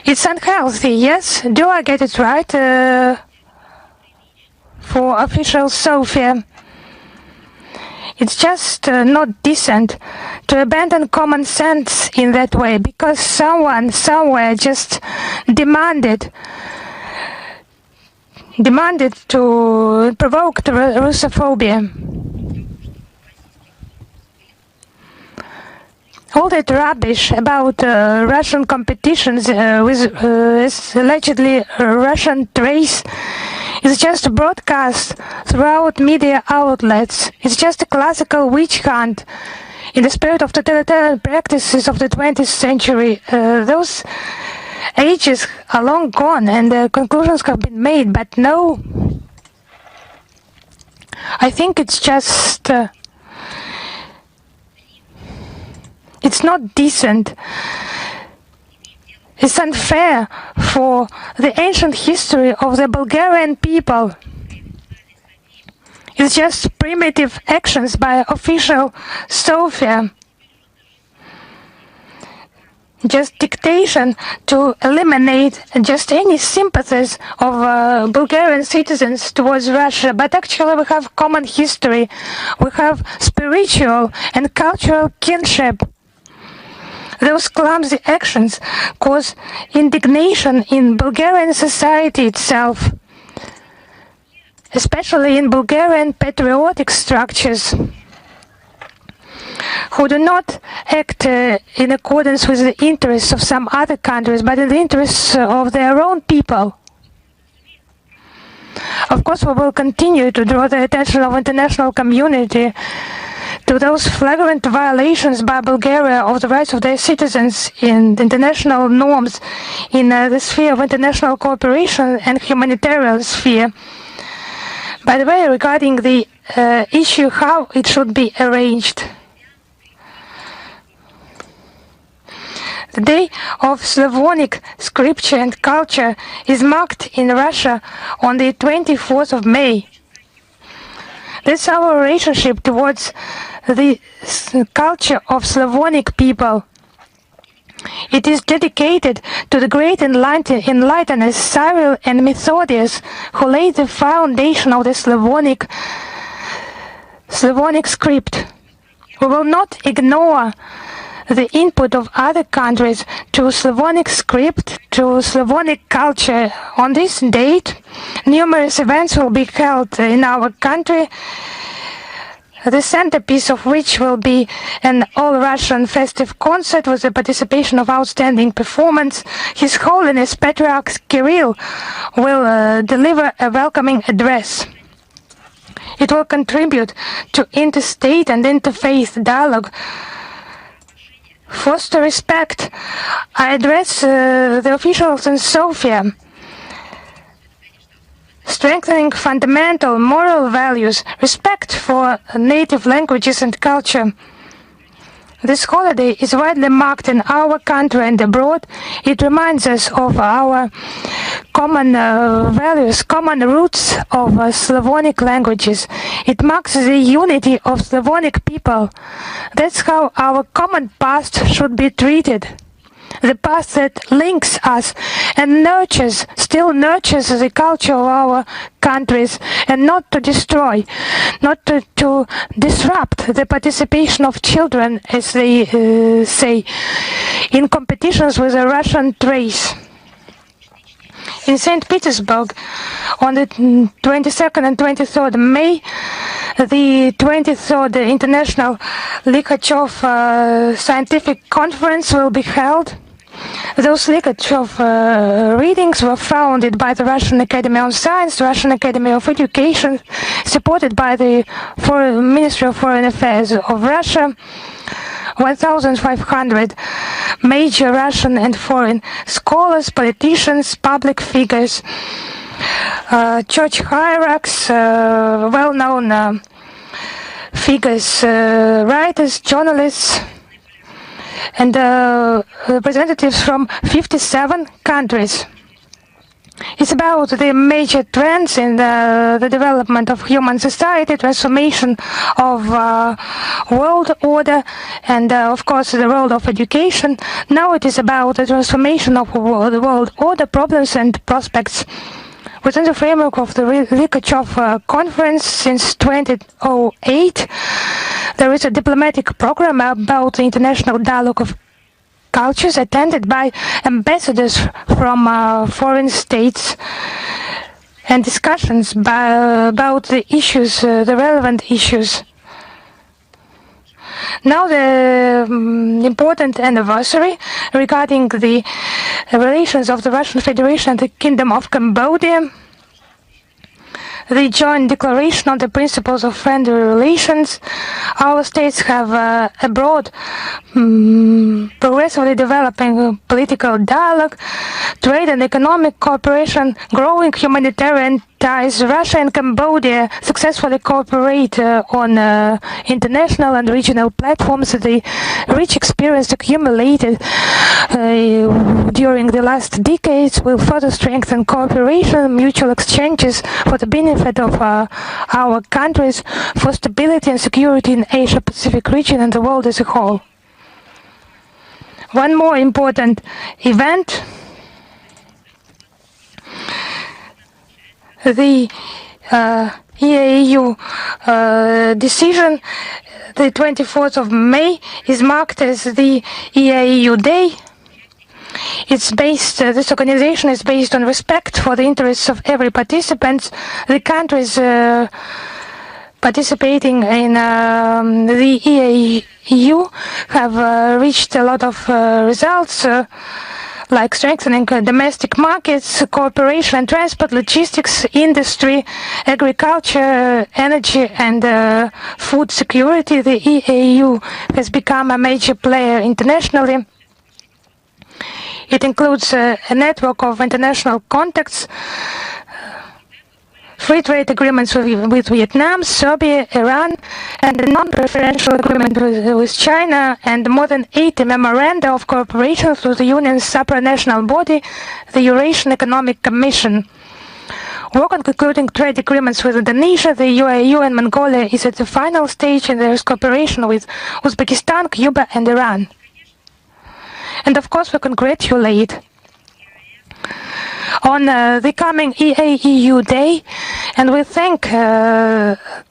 It's unhealthy, yes? Do I get it right? For official Sofia. It's just not decent to abandon common sense in that way, because someone somewhere just demanded demanded to provoke Russophobia. All that rubbish about Russian competitions with allegedly Russian trace is just broadcast throughout media outlets. It's just a classical witch hunt in the spirit of totalitarian practices of the 20th century. Those ages are long gone and conclusions have been made, but no, I think it's just it's not decent. It's unfair for the ancient history of the Bulgarian people. It's just primitive actions by official Sofia. Just dictation to eliminate just any sympathies of Bulgarian citizens towards Russia. But actually we have common history. We have spiritual and cultural kinship. Those clumsy actions cause indignation in Bulgarian society itself, especially in Bulgarian patriotic structures, who do not act in accordance with the interests of some other countries, but in the interests of their own people. Of course, we will continue to draw the attention of the international community to those flagrant violations by Bulgaria of the rights of their citizens in the international norms in the sphere of international cooperation and humanitarian sphere. By the way, regarding the issue how it should be arranged, the Day of Slavonic Scripture and Culture is marked in Russia on the 24th of May. That's our relationship towards the culture of Slavonic people. It is dedicated to the great enlighteners Cyril and Methodius, who laid the foundation of the Slavonic script. We will not ignore the input of other countries to Slavonic script, to Slavonic culture. On this date, numerous events will be held in our country, the centerpiece of which will be an all-Russian festive concert with the participation of outstanding performance. His Holiness Patriarch Kirill will deliver a welcoming address. It will contribute to interstate and interfaith dialogue, foster respect. I address the officials in Sofia, strengthening fundamental moral values, respect for native languages and culture. This holiday is widely marked in our country and abroad. It reminds us of our common values, common roots of Slavonic languages. It marks the unity of Slavonic people. That's how our common past should be treated. The past that links us and still nurtures the culture of our countries, and not to destroy, not to disrupt the participation of children, as they say, in competitions with a Russian trace. In St. Petersburg, on the 22nd and 23rd May, the 23rd International Likhachov Scientific Conference will be held. Those Likhachov readings were founded by the Russian Academy of Science, the Russian Academy of Education, supported by the Ministry of Foreign Affairs of Russia. 1,500 major Russian and foreign scholars, politicians, public figures, church hierarchs, well-known figures, writers, journalists, and representatives from 57 countries. It's about the major trends in the development of human society, transformation of world order, and of course the world of education. Now it is about the transformation of the world order, problems and prospects. Within the framework of the Likhachov conference since 2008, there is a diplomatic program about the international dialogue of cultures attended by ambassadors from foreign states and discussions about the issues, the relevant issues. Now the important anniversary regarding the relations of the Russian Federation and the Kingdom of Cambodia, the joint declaration on the principles of friendly relations. Our states have a broad, progressively developing political dialogue, trade and economic cooperation, growing humanitarian ties. Russia and Cambodia successfully cooperate on international and regional platforms. The rich experience accumulated during the last decades will further strengthen cooperation, mutual exchanges for the benefit of our countries, for stability and security in Asia-Pacific region and the world as a whole. One more important event. The EAU decision, the 24th of May, is marked as the EAU Day. It's based, this organization is based on respect for the interests of every participant. The countries participating in the EAU have reached a lot of results, like strengthening domestic markets, cooperation and transport, logistics, industry, agriculture, energy and food security. The EAU has become a major player internationally. It includes a network of international contacts, free trade agreements with Vietnam, Serbia, Iran, and a non-preferential agreement with China, and more than 80 memoranda of cooperation through the Union's supranational body, the Eurasian Economic Commission. Work on concluding trade agreements with Indonesia, the UAE and Mongolia is at the final stage, and there is cooperation with Uzbekistan, Cuba, and Iran. And of course, we congratulate on the coming EAEU Day, and we thank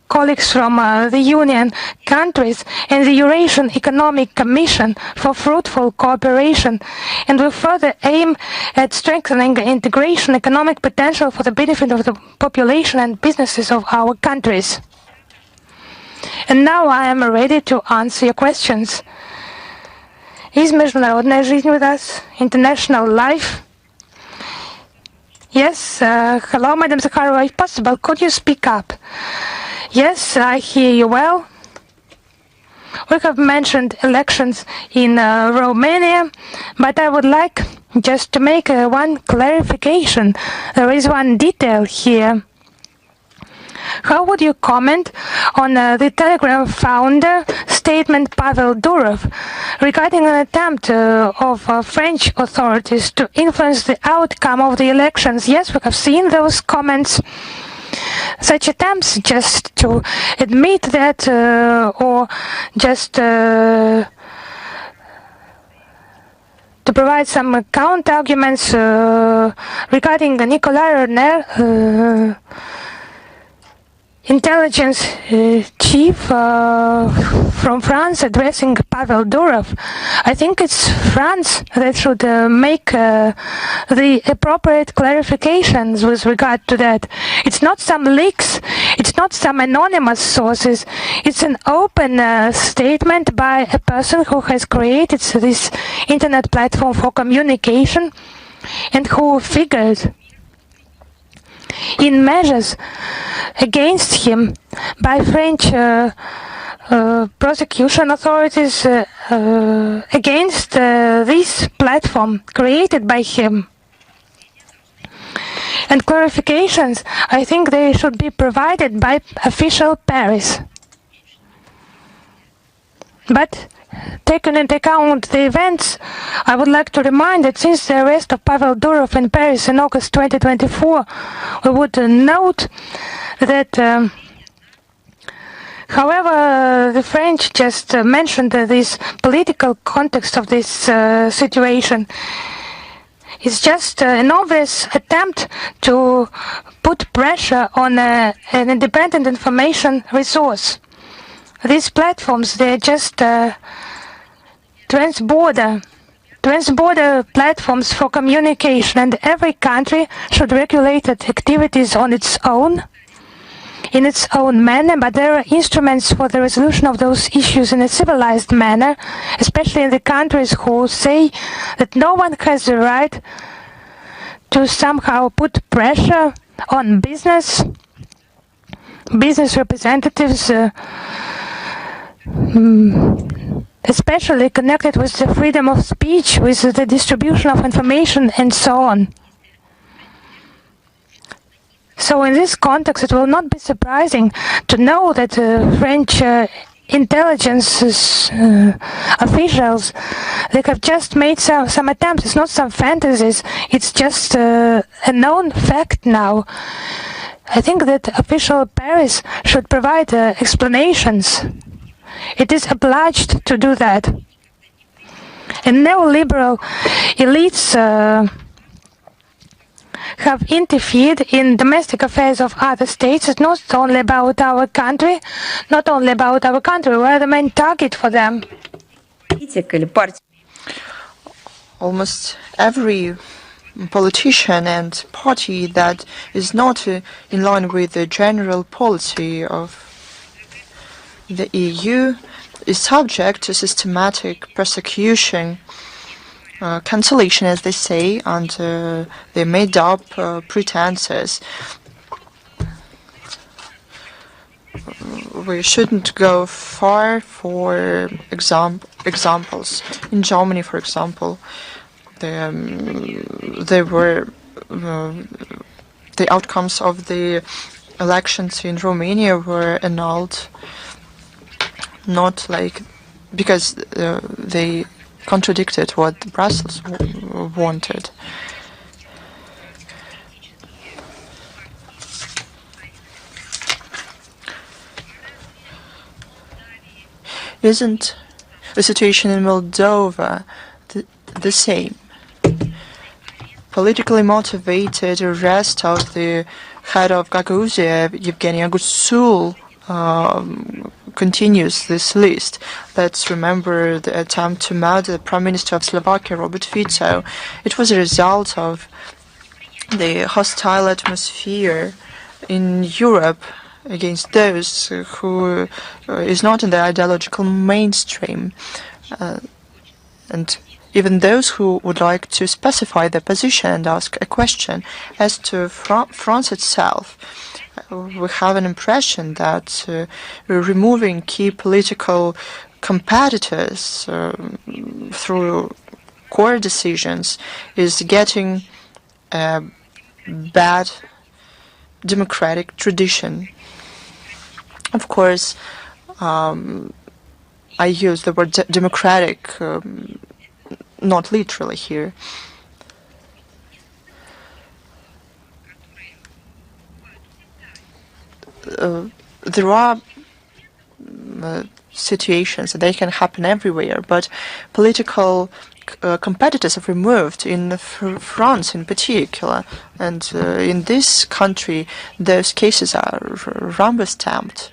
colleagues from the Union countries and the Eurasian Economic Commission for fruitful cooperation, and we further aim at strengthening integration economic potential for the benefit of the population and businesses of our countries. And now I am ready to answer your questions. Is международная жизнь with us? International life? Yes, hello, Madam Zakharova, if possible, could you speak up? Yes, I hear you well. We have mentioned elections in Romania, but I would like just to make one clarification. There is one detail here. How would you comment on the Telegram founder statement Pavel Durov regarding an attempt of French authorities to influence the outcome of the elections? Yes, we have seen those comments. Such attempts just to admit that or just to provide some counter-arguments regarding Nicolas Renner, intelligence chief from France addressing Pavel Durov. I think it's France that should make the appropriate clarifications with regard to that. It's not some leaks, it's not some anonymous sources, it's an open statement by a person who has created this internet platform for communication and who figured in measures against him by French prosecution authorities against this platform created by him. And clarifications, I think they should be provided by official Paris. But taking into account the events, I would like to remind that since the arrest of Pavel Durov in Paris in August 2024, we would note that however, the French just mentioned this political context of this situation. It's just an obvious attempt to put pressure on an independent information resource. These platforms, they're just transborder trans-border platforms for communication, and every country should regulate its activities on its own, in its own manner, but there are instruments for the resolution of those issues in a civilized manner, especially in the countries who say that no one has the right to somehow put pressure on business representatives, especially connected with the freedom of speech, with the distribution of information, and so on. So in this context, it will not be surprising to know that French intelligence officials, they have just made some attempts. It's not some fantasies. It's just a known fact now. I think that official Paris should provide explanations. It is obliged to do that. And neoliberal elites have interfered in domestic affairs of other states. It's not only about our country. We are the main target for them.
Almost every politician and party that is not in line with the general policy of the EU is subject to systematic persecution, cancellation, as they say, and they made up pretenses. We shouldn't go far for examples. In Germany, for example, the outcomes of the elections in Romania were annulled, not like because they contradicted what Brussels wanted. Isn't the situation in Moldova the same? Politically motivated arrest of the head of Gagauzia, Yevgenia Gusul, continues this list. Let's remember the attempt to murder the Prime Minister of Slovakia, Robert Fico. It was a result of the hostile atmosphere in Europe against those who is not in the ideological mainstream. And even those who would like to specify their position and ask a question as to France itself, we have an impression that removing key political competitors through core decisions is getting a bad democratic tradition. Of course, I use the word democratic not literally here. There are situations that they can happen everywhere, but political competitors are removed in France in particular, and in this country those cases are rubber-stamped.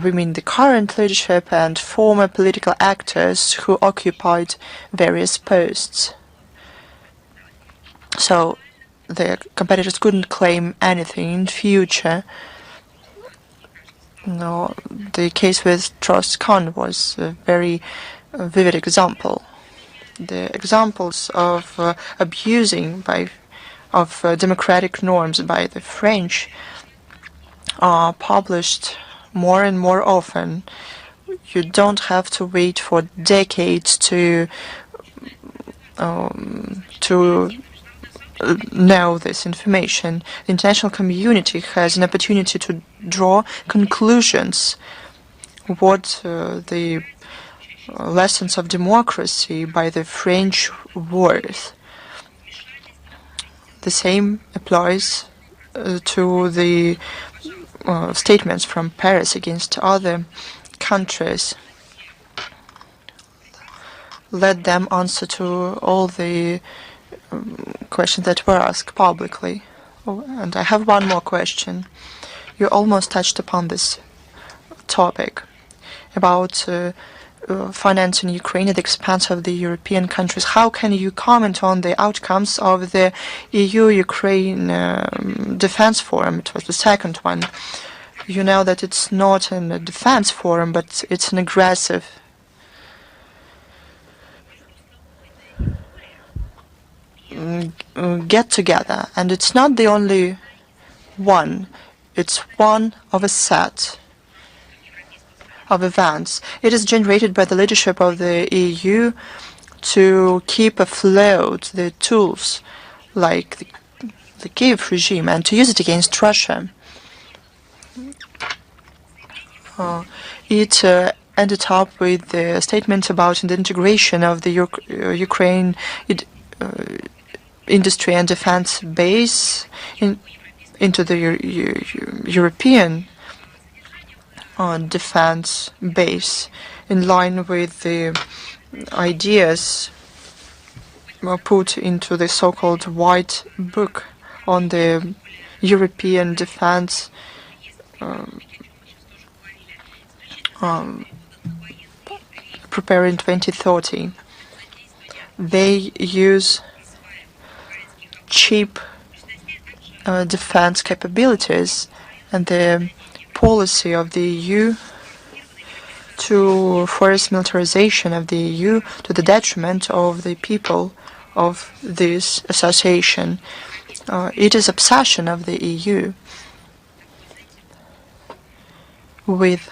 We mean the current leadership and former political actors who occupied various posts. So the competitors couldn't claim anything in future. No, the case with Strauss-Kahn was a very vivid example. The examples of abusing of democratic norms by the French are published more and more often. You don't have to wait for decades to know this information. The international community has an opportunity to draw conclusions what the lessons of democracy by the French worth. The same applies to the statements from Paris against other countries. Let them answer to all the questions that were asked publicly. Oh, and I have one more question. You almost touched upon this topic about financing Ukraine at the expense of the European countries. How can you comment on the outcomes of the EU-Ukraine Defense Forum? It was the second one. You know that it's not a defense forum, but it's an aggressive get-together, and it's not the only one. It's one of a set of events. It is generated by the leadership of the EU to keep afloat the tools like the Kiev regime and to use it against Russia. It ended up with the statement about the integration of the Ukraine industry and defense base into the European defense base, in line with the ideas put into the so-called White Book on the European defense prepared in 2030. They use cheap defense capabilities, and the policy of the EU to force militarization of the EU to the detriment of the people of this association. It is obsession of the EU with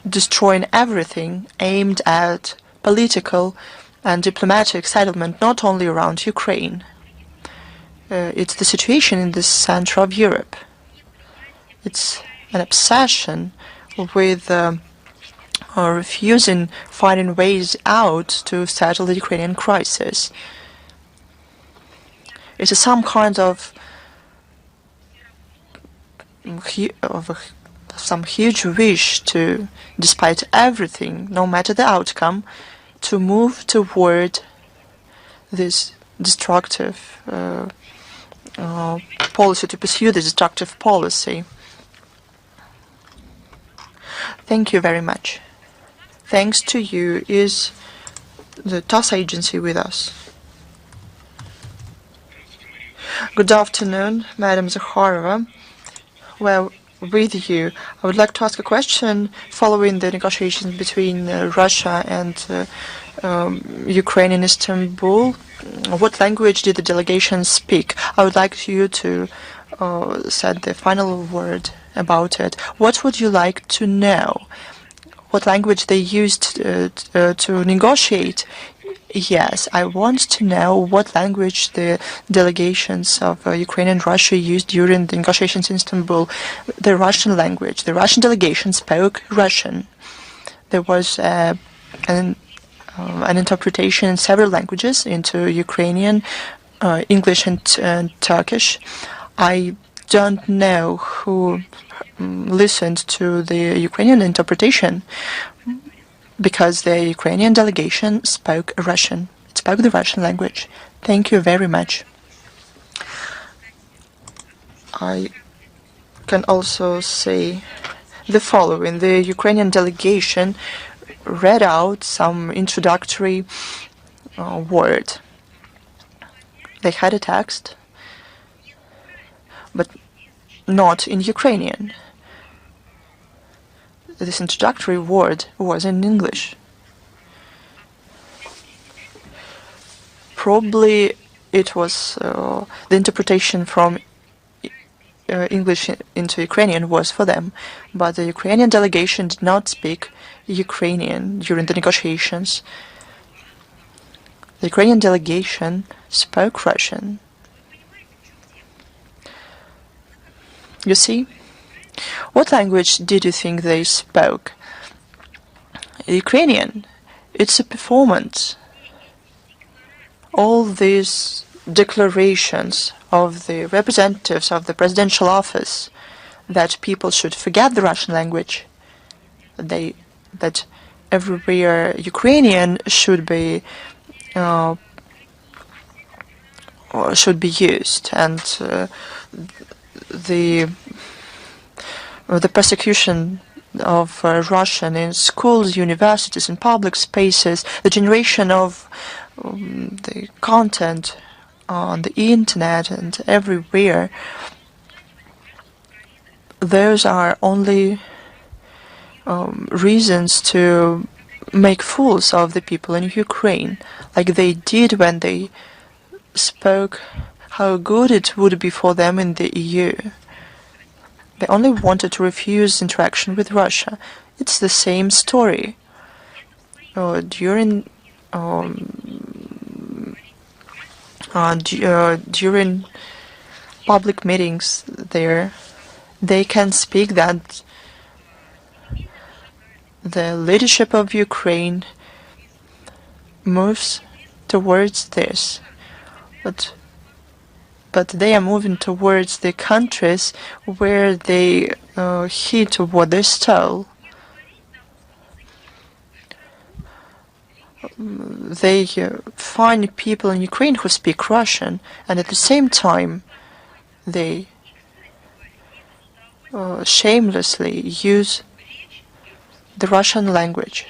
destroying everything aimed at political and diplomatic settlement, not only around Ukraine. It's the situation in the center of Europe. It's an obsession with refusing finding ways out to settle the Ukrainian crisis. It is some kind of some huge wish to, despite everything, no matter the outcome, to move toward this destructive policy, to pursue the destructive policy. Thank you very much. Thanks to you. Is the TASS agency with us? Good afternoon, Madam Zakharova. Well, with you, I would like to ask a question following the negotiations between Russia and Ukraine in Istanbul. What language did the delegation speak? I would like you to say the final word about it. What would you like to know? What language they used to negotiate? Yes, I want to know what language the delegations of Ukraine and Russia used during the negotiations in Istanbul. The Russian language. The Russian delegation spoke Russian. There was an interpretation in several languages, into Ukrainian, English, and Turkish. I don't know who listened to the Ukrainian interpretation, because the Ukrainian delegation spoke Russian. It spoke the Russian language. Thank you very much. I can also say the following. The Ukrainian delegation read out some introductory word. They had a text, but not in Ukrainian. This introductory word was in English. Probably it was the interpretation from English into Ukrainian was for them, but the Ukrainian delegation did not speak Ukrainian during the negotiations. The Ukrainian delegation spoke Russian. You see? What language did you think they spoke? Ukrainian. It's a performance. All these declarations of the representatives of the presidential office that people should forget the Russian language, that everywhere Ukrainian should be used, and the the persecution of Russian in schools, universities, and public spaces, the generation of the content on the internet and everywhere, those are only reasons to make fools of the people in Ukraine, like they did when they spoke how good it would be for them in the EU. They only wanted to refuse interaction with Russia. It's the same story. During public meetings there, they can speak that the leadership of Ukraine moves towards this, but they are moving towards the countries where they hit what they stole. They find people in Ukraine who speak Russian, and at the same time they shamelessly use the Russian language.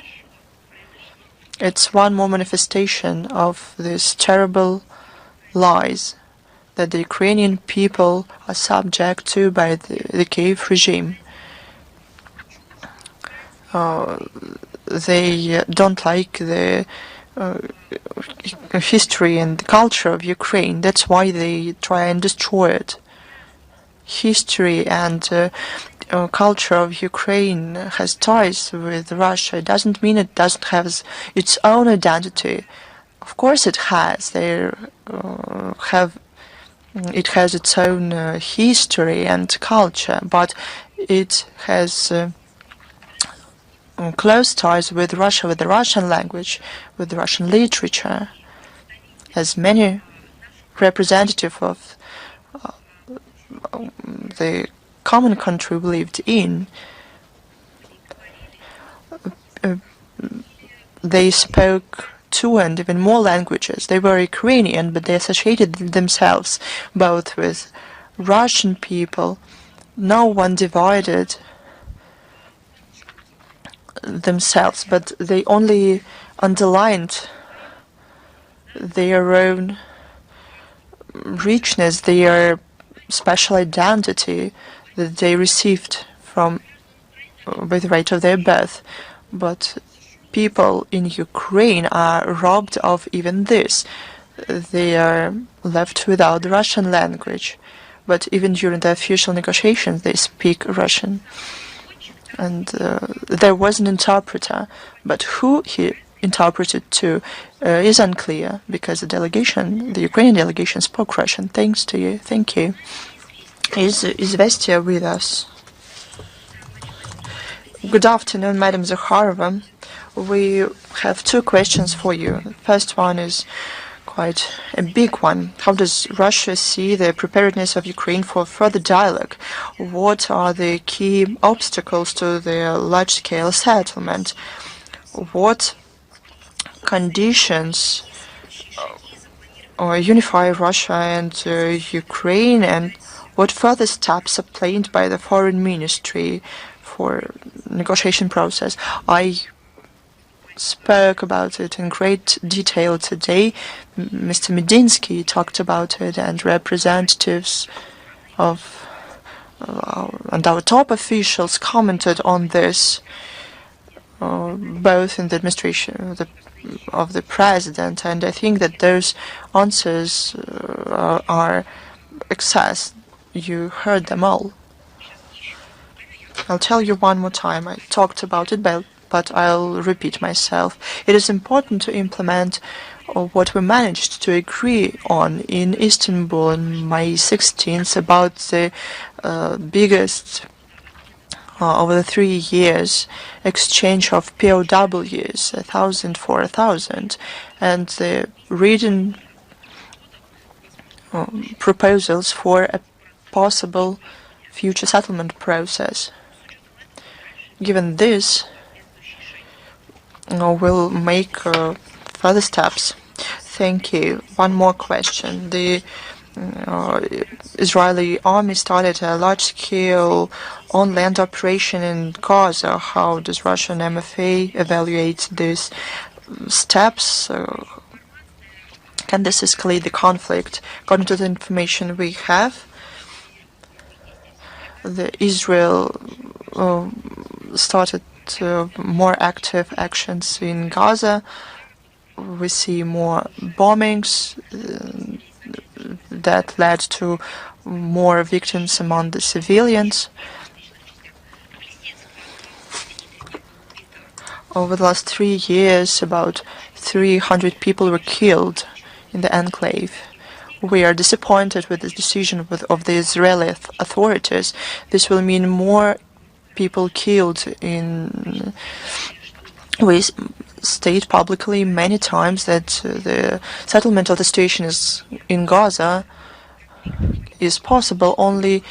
It's one more manifestation of these terrible lies that the Ukrainian people are subject to by the Kiev regime. They don't like the history and the culture of Ukraine. That's why they try and destroy it. History and culture of Ukraine has ties with Russia. It doesn't mean it doesn't have its own identity. Of course it has. It has its own history and culture, but it has close ties with Russia, with the Russian language, with the Russian literature, as many representatives of the common country we lived in. They spoke two and even more languages. They were Ukrainian, but they associated themselves both with Russian people. No one divided themselves, but they only underlined their own richness, their special identity that they received from by the right of their birth. But people in Ukraine are robbed of even this. They are left without the Russian language, but even during the official negotiations they speak Russian. And there was an interpreter, but who he interpreted to is unclear, because the Ukrainian delegation spoke Russian. Thanks to you. Thank you. Is Vestia with us? Good afternoon, Madam Zakharova. We have two questions for you. The first one is quite a big one. How does Russia see the preparedness of Ukraine for further dialogue? What are the key obstacles to the large-scale settlement? What conditions unify Russia and Ukraine, and what further steps are planned by the Foreign Ministry for negotiation process? I spoke about it in great detail today. Mr. Medinsky talked about it, and representatives of and our top officials commented on this, both in the administration of the president, and I think that those answers are excess. You heard them all. I'll tell you one more time. I talked about it, but I'll repeat myself. It is important to implement what we managed to agree on in Istanbul on May 16th about the biggest over the 3 years exchange of POWs, 1,000 for 1,000, and the written proposals for a possible future settlement process. Given this, we'll make further steps. Thank you. One more question. The Israeli army started a large-scale on-land operation in Gaza. How does Russian MFA evaluate these steps? Can this escalate the conflict? According to the information we have, Israel started more active actions in Gaza. We see more bombings that led to more victims among the civilians. Over the last 3 years, about 300 people were killed in the enclave. We are disappointed with the decision of the Israeli authorities. This will mean more people killed in. We state publicly many times that the settlement of the situation in Gaza is possible only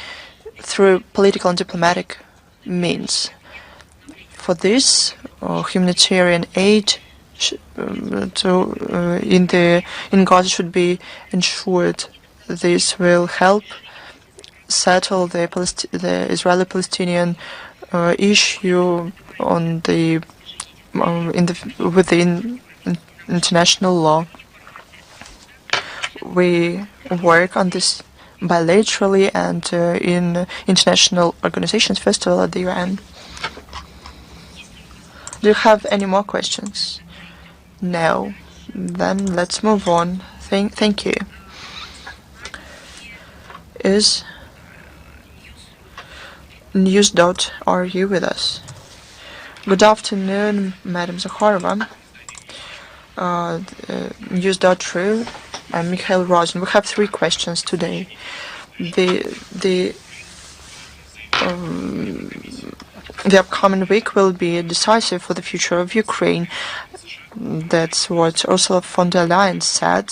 through political and diplomatic means. For this, humanitarian aid in Gaza should be ensured. This will help settle the Israeli-Palestinian issue on within international law. We work on this bilaterally and in international organizations, first of all at the UN. Do you have any more questions? No. Then let's move on. Thank you. Is news.ru with us? Good afternoon, Madam Zakharova. News.ru. I'm Mikhail Rosen. We have 3 questions today. The upcoming week will be decisive for the future of Ukraine. That's what Ursula von der Leyen said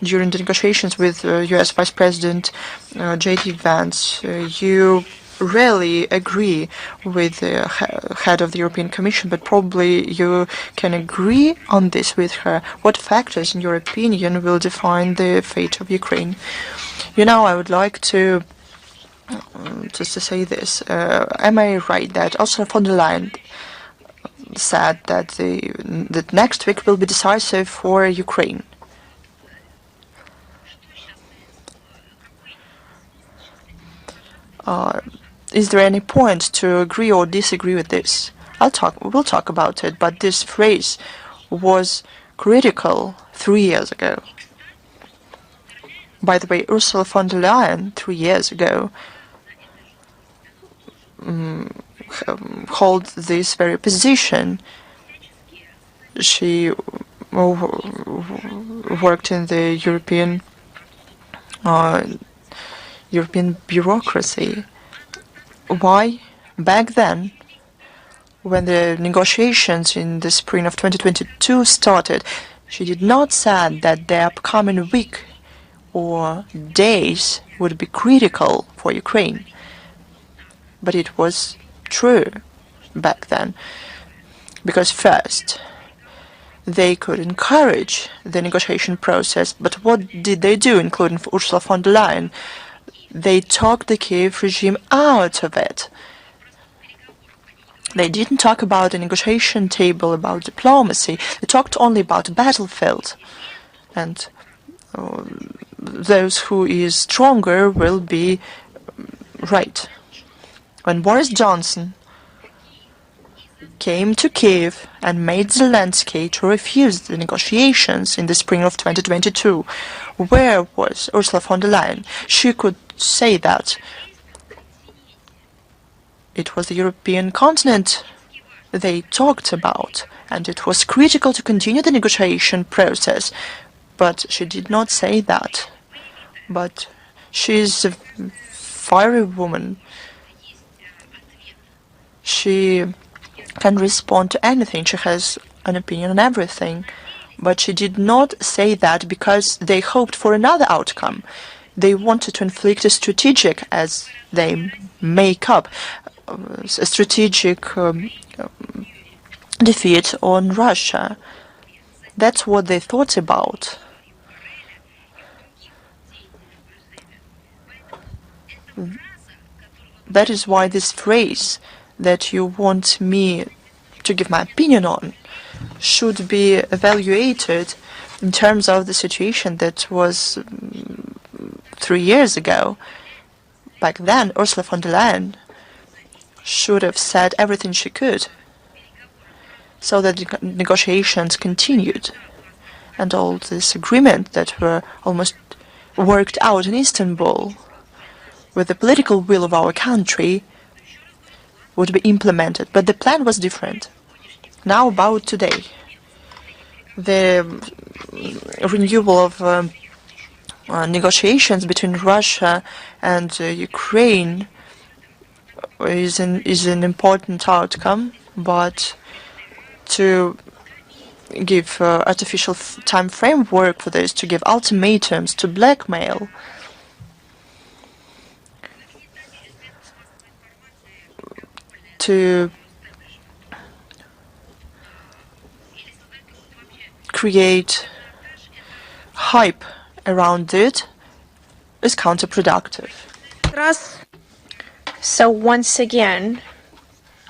during the negotiations with U.S. Vice President J.D. Vance. You rarely agree with the head of the European Commission, but probably you can agree on this with her. What factors, in your opinion, will define the fate of Ukraine? I would like to just to say this. Am I right that Ursula von der Leyen said that that next week will be decisive for Ukraine? Is there any point to agree or disagree with this? We'll talk about it, but this phrase was critical 3 years ago. By the way, Ursula von der Leyen 3 years ago hold this very position. She worked in the European bureaucracy. Why? Back then, when the negotiations in the spring of 2022 started, she did not say that the upcoming week or days would be critical for Ukraine. But it was true back then, because first, they could encourage the negotiation process, but what did they do, including Ursula von der Leyen? They talked the Kiev regime out of it. They didn't talk about the negotiation table, about diplomacy. They talked only about the battlefield. And those who is stronger will be right. When Boris Johnson came to Kiev and made Zelensky to refuse the negotiations in the spring of 2022, where was Ursula von der Leyen? She could say that it was the European continent they talked about, and it was critical to continue the negotiation process. But she did not say that. But she's a fiery woman. She can respond to anything. She has an opinion on everything. But she did not say that because they hoped for another outcome. They wanted to inflict a strategic, as they make up, a strategic defeat on Russia. That's what they thought about. That is why this phrase that you want me to give my opinion on should be evaluated in terms of the situation that was 3 years ago. Back then, Ursula von der Leyen should have said everything she could so that the negotiations continued. And all this agreement that were almost worked out in Istanbul with the political will of our country would be implemented. But the plan was different. Now about today. The renewal of negotiations between Russia and Ukraine is an important outcome, but to give artificial time framework for this, to give ultimatums, to blackmail, to create hype around it is counterproductive.
So once again,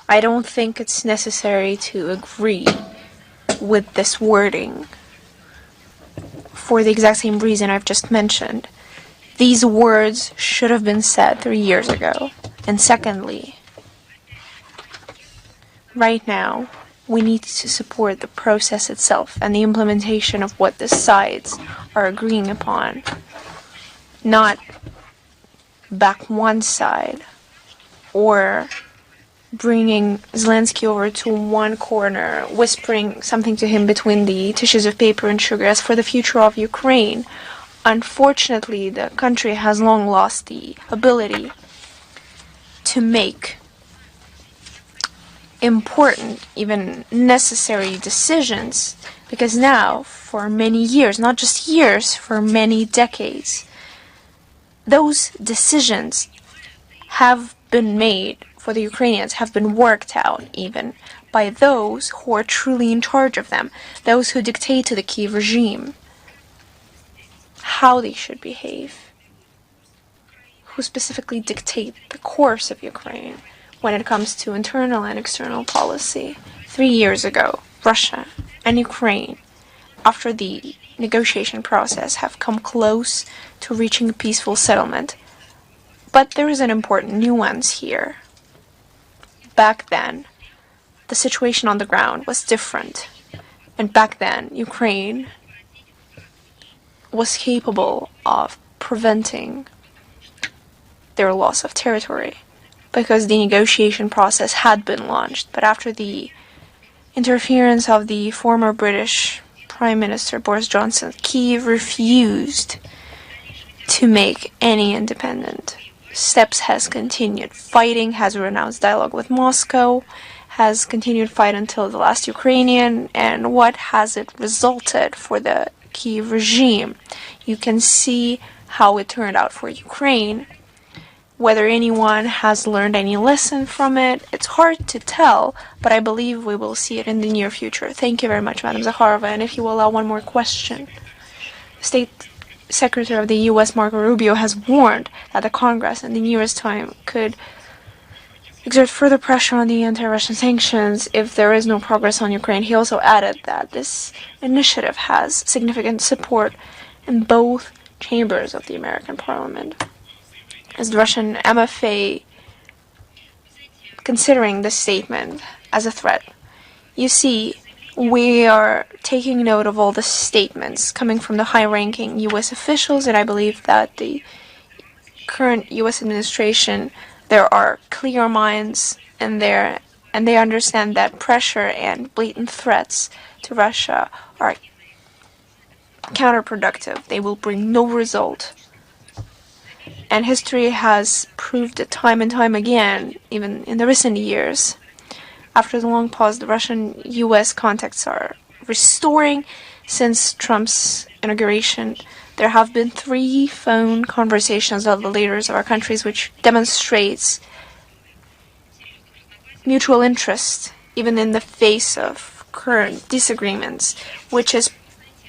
I don't think it's necessary to agree with this wording for the exact same reason I've just mentioned. These words should have been said 3 years ago. And secondly, right now, we need to support the process itself and the implementation of what the sides are agreeing upon, not back one side or bringing Zelensky over to one corner, whispering something to him between the tissues of paper and sugar as for the future of Ukraine. Unfortunately, the country has long lost the ability to make important, even necessary decisions, because now, for many years, not just years, for many decades, those decisions have been made for the Ukrainians, have been worked out even by those who are truly in charge of them, those who dictate to the Kiev regime how they should behave, who specifically dictate the course of Ukraine when it comes to internal and external policy. 3 years ago, Russia and Ukraine, after the negotiation process, have come close to reaching a peaceful settlement. But there is an important nuance here. Back then, the situation on the ground was different. And back then, Ukraine was capable of preventing their loss of territory, because the negotiation process had been launched. But after the interference of the former British Prime Minister Boris Johnson, Kyiv refused to make any independent steps, has continued fighting, has renounced dialogue with Moscow, has continued fight until the last Ukrainian. And what has it resulted for the Kyiv regime? You can see how it turned out for Ukraine. Whether anyone has learned any lesson from it, it's hard to tell, but I believe we will see it in the near future. Thank you very much, Madam Zakharova. And if you will allow one more question. State Secretary of the U.S. Marco Rubio has warned that the Congress in the nearest time could exert further pressure on the anti-Russian sanctions if there is no progress on Ukraine. He also added that this initiative has significant support in both chambers of the American Parliament. Is the Russian MFA considering this statement as a threat? You see, we are taking note of all the statements coming from the high-ranking U.S. officials, and I believe that the current U.S. administration, there are clear minds in there, and they understand that pressure and blatant threats to Russia are counterproductive. They will bring no result. And history has proved it time and time again, even in the recent years. After the long pause, the Russian-U.S. contacts are restoring. Since Trump's inauguration, there have been 3 phone conversations of the leaders of our countries, which demonstrates mutual interest, even in the face of current disagreements, which is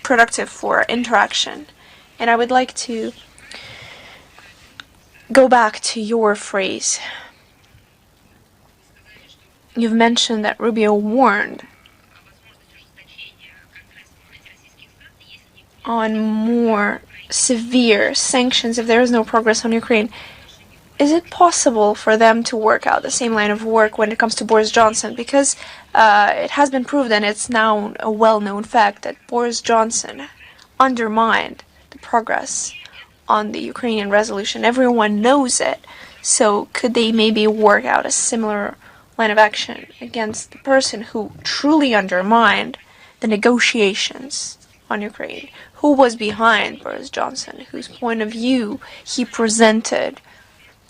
productive for interaction. And I would like to go back to your phrase. You've mentioned that Rubio warned on more severe sanctions if there is no progress on Ukraine. Is it possible for them to work out the same line of work when it comes to Boris Johnson? Because it has been proved, and it's now a well-known fact, that Boris Johnson undermined the progress on the Ukrainian resolution. Everyone knows it. So could they maybe work out a similar line of action against the person who truly undermined the negotiations on Ukraine? Who was behind Boris Johnson? Whose point of view he presented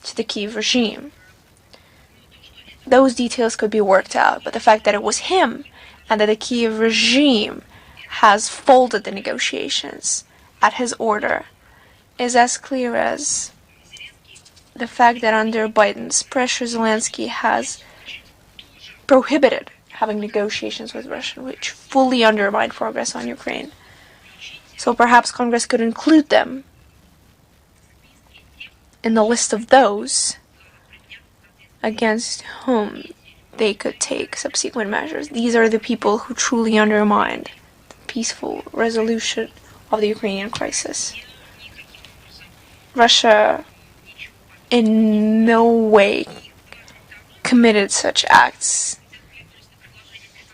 to the Kyiv regime? Those details could be worked out, but the fact that it was him and that the Kyiv regime has folded the negotiations at his order is as clear as the fact that under Biden's pressure, Zelensky has prohibited having negotiations with Russia, which fully undermined progress on Ukraine. So perhaps Congress could include them in the list of those against whom they could take subsequent measures. These are the people who truly undermined the peaceful resolution of the Ukrainian crisis. Russia in no way committed such acts.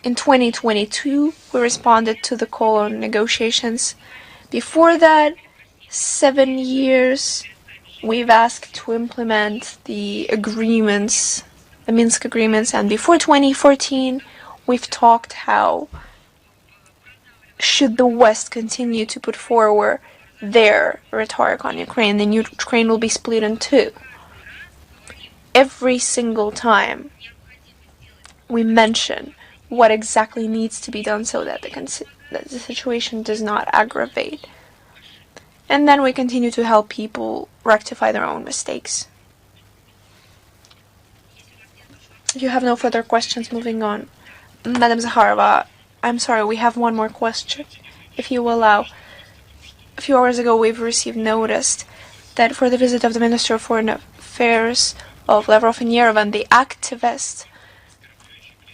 In 2022, we responded to the call on negotiations. Before that, 7 years, we've asked to implement the agreements, the Minsk agreements, and before 2014, we've talked how should the West continue to put forward their rhetoric on Ukraine, then Ukraine will be split in two. Every single time we mention what exactly needs to be done so that the situation does not aggravate. And then we continue to help people rectify their own mistakes. If you have no further questions, moving on. Madam Zakharova, I'm sorry, we have one more question, if you will allow. A few hours ago, we've received notice that for the visit of the Minister of Foreign Affairs of Lavrov in Yerevan, the activists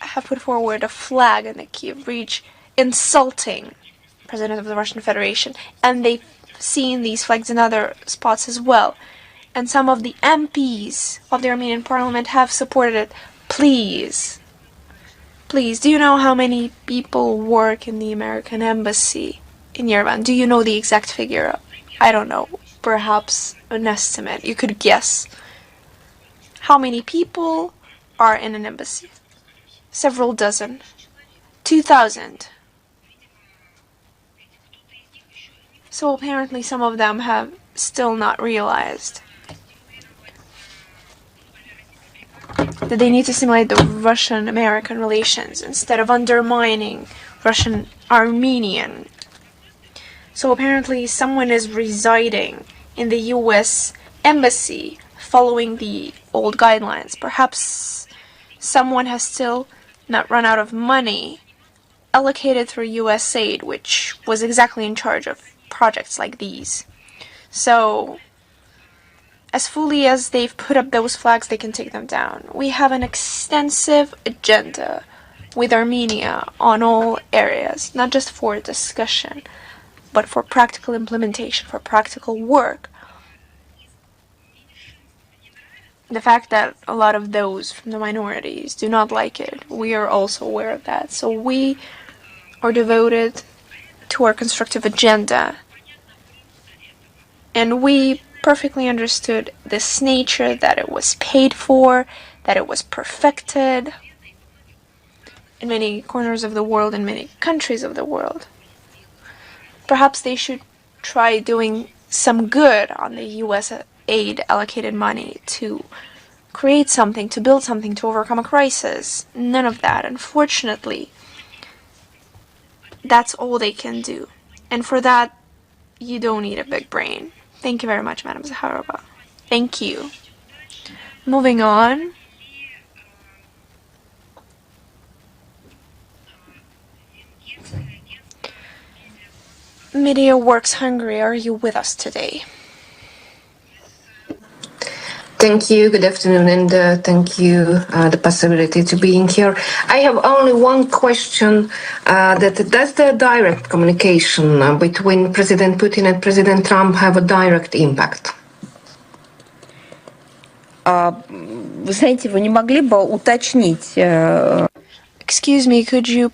have put forward a flag in the Kyiv Breach insulting the President of the Russian Federation, and they've seen these flags in other spots as well. And some of the MPs of the Armenian parliament have supported it. Please, do you know how many people work in the American embassy in Yerevan? Do you know the exact figure? I don't know. Perhaps an estimate. You could guess. How many people are in an embassy? Several dozen. 2,000. So apparently some of them have still not realized that they need to stimulate the Russian-American relations instead of undermining Russian-Armenian. So apparently someone is residing in the US embassy following the old guidelines. Perhaps someone has still not run out of money allocated through US aid, which was exactly in charge of projects like these. So as fully as they've put up those flags, they can take them down. We have an extensive agenda with Armenia on all areas, not just for discussion, but for practical implementation, for practical work. The fact that a lot of those from the minorities do not like it, we are also aware of that. So we are devoted to our constructive agenda. And we perfectly understood this nature, that it was paid for, that it was perfected in many corners of the world, in many countries of the world. Perhaps they should try doing some good on the US aid allocated money to create something, to build something, to overcome a crisis. None of that, unfortunately. That's all they can do. And for that, you don't need a big brain. Thank you very much, Madam Zakharova. Thank you. Moving on. Media Works Hungary, are you with us today?
Thank you. Good afternoon, and thank you the possibility to being here. I have only one question: that does the direct communication between President Putin and President Trump have a direct impact?
Вы знаете, вы не могли бы уточнить?
Excuse me, could you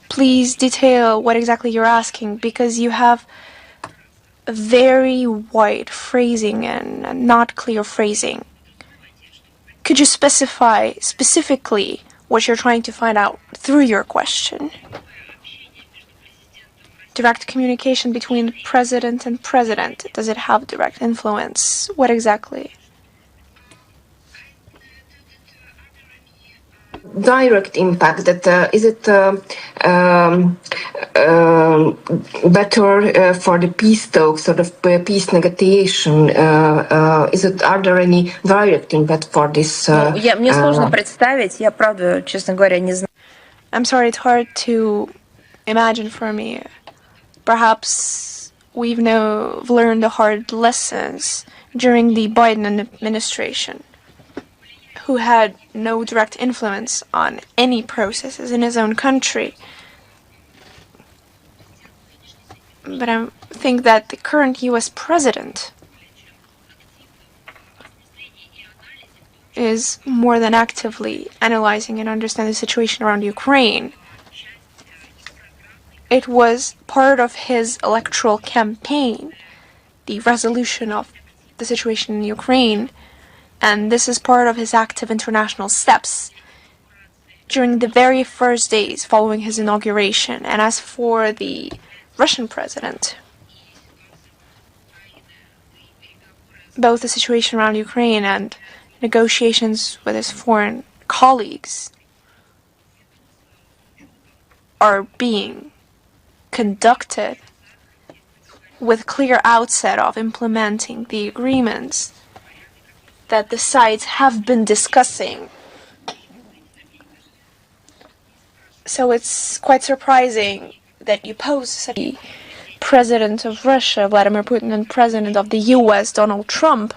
please detail what exactly you're asking? Because you have very wide phrasing and not clear phrasing. Could you specify specifically what you're trying to find out through your question? Direct communication between president and president. Does it have direct influence? What exactly?
Direct impact, that is it better for the peace talks or the peace negotiation? Are there any direct impact for this?
Мне сложно представить, я правда, честно говоря, не знаю.
I'm sorry, it's hard to imagine for me. Perhaps we've learned the hard lessons during the Biden administration, who had no direct influence on any processes in his own country. But I think that the current US president is more than actively analyzing and understanding the situation around Ukraine. It was part of his electoral campaign, the resolution of the situation in Ukraine, and this is part of his active international steps during the very first days following his inauguration. And as for the Russian president, both the situation around Ukraine and negotiations with his foreign colleagues are being conducted with clear outset of implementing the agreements that the sides have been discussing. So it's quite surprising that you pose such a President of Russia, Vladimir Putin, and President of the US, Donald Trump,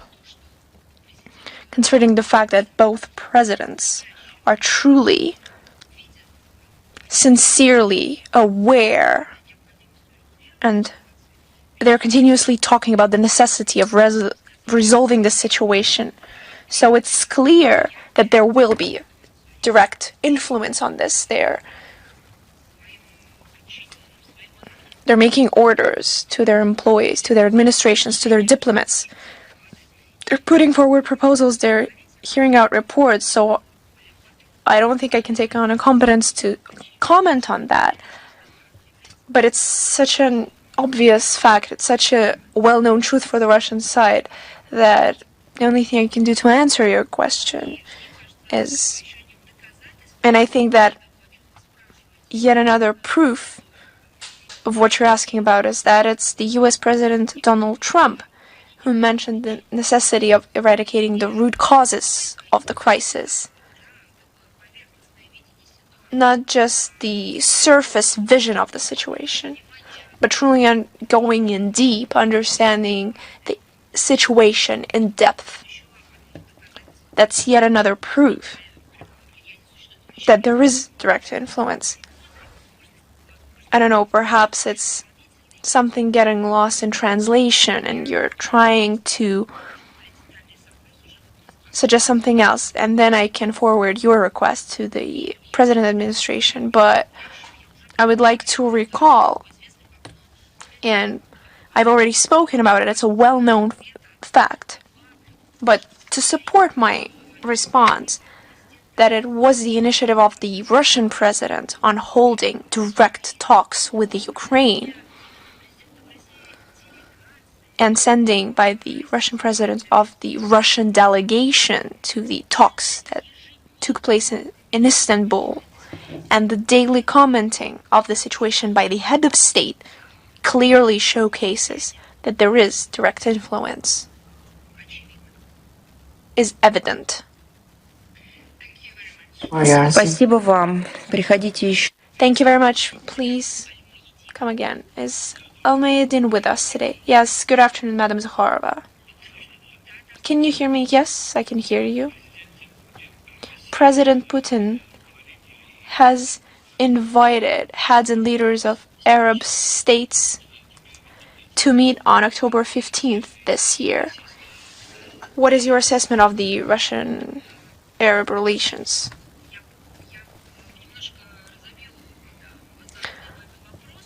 considering the fact that both presidents are truly, sincerely aware, and they're continuously talking about the necessity of resolving the situation. So it's clear that there will be direct influence on this. They're making orders to their employees, to their administrations, to their diplomats. They're putting forward proposals, they're hearing out reports, so I don't think I can take on a competence to comment on that. But it's such an obvious fact, it's such a well-known truth for the Russian side that the only thing I can do to answer your question is, and I think that yet another proof of what you're asking about is that it's the US President Donald Trump who mentioned the necessity of eradicating the root causes of the crisis. Not just the surface vision of the situation, but truly going in deep, understanding the situation in depth. That's yet another proof that there is direct influence. I don't know, perhaps it's something getting lost in translation and you're trying to suggest something else, and then I can forward your request to the President administration. But I would like to recall, and I've already spoken about it, it's a well-known fact, but to support my response, that it was the initiative of the Russian president on holding direct talks with the Ukraine and sending by the Russian president of the Russian delegation to the talks that took place in Istanbul, and the daily commenting of the situation by the head of state clearly showcases that there is direct influence, is evident.
Спасибо вам. Приходите еще.
Thank you very much. Please come again. Is Almayadin with us today? Yes, good afternoon, Madam Zakharova. Can you hear me? Yes, I can hear you. President Putin has invited heads and leaders of Arab states to meet on October 15th this year. What is your assessment of the Russian-Arab relations?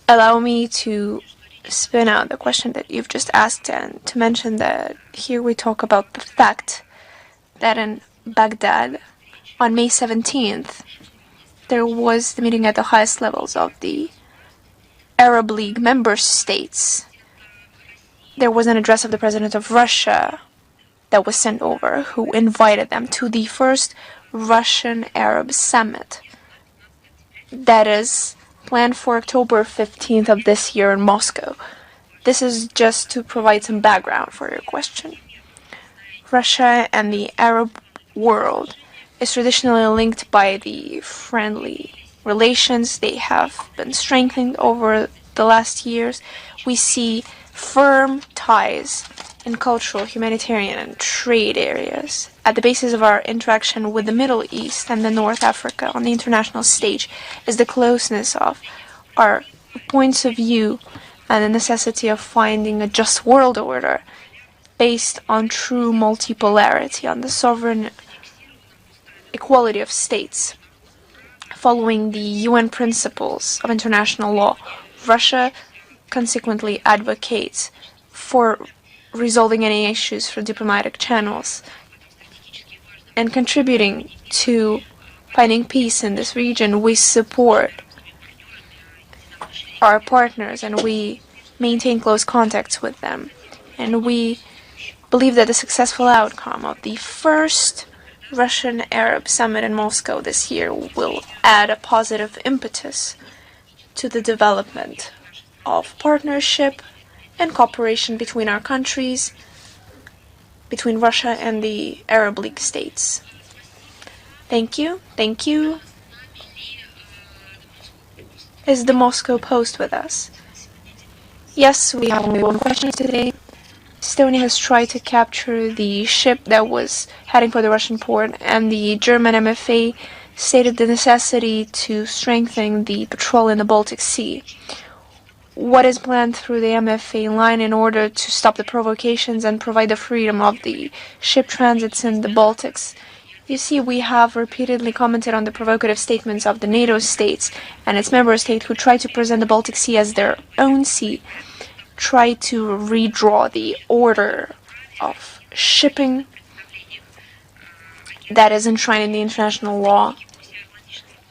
Allow me to spin out the question that you've just asked and to mention that here we talk about the fact that in Baghdad on May 17th there was the meeting at the highest levels of the Arab League member states. There was an address of the President of Russia that was sent over, who invited them to the first Russian-Arab summit that is planned for October 15th of this year in Moscow. This is just to provide some background for your question. Russia and the Arab world is traditionally linked by the friendly relations. They have been strengthened over the last years. We see firm ties in cultural, humanitarian, and trade areas. At the basis of our interaction with the Middle East and the North Africa on the international stage is the closeness of our points of view and the necessity of finding a just world order based on true multipolarity, on the sovereign equality of states. Following the UN principles of international law, Russia consequently advocates for resolving any issues through diplomatic channels and contributing to finding peace in this region. We support our partners and we maintain close contacts with them, and we believe that the successful outcome of the first Russian-Arab summit in Moscow this year will add a positive impetus to the development of partnership and cooperation between our countries, between Russia and the Arab League states. Thank you. Thank you. Is the Moscow Post with us? Yes, we have only one question today. Estonia has tried to capture the ship that was heading for the Russian port, and the German MFA stated the necessity to strengthen the patrol in the Baltic Sea. What is planned through the MFA line in order to stop the provocations and provide the freedom of the ship transits in the Baltics? You see, we have repeatedly commented on the provocative statements of the NATO states and its member states who try to present the Baltic Sea as their own sea, try to redraw the order of shipping that is enshrined in the international law.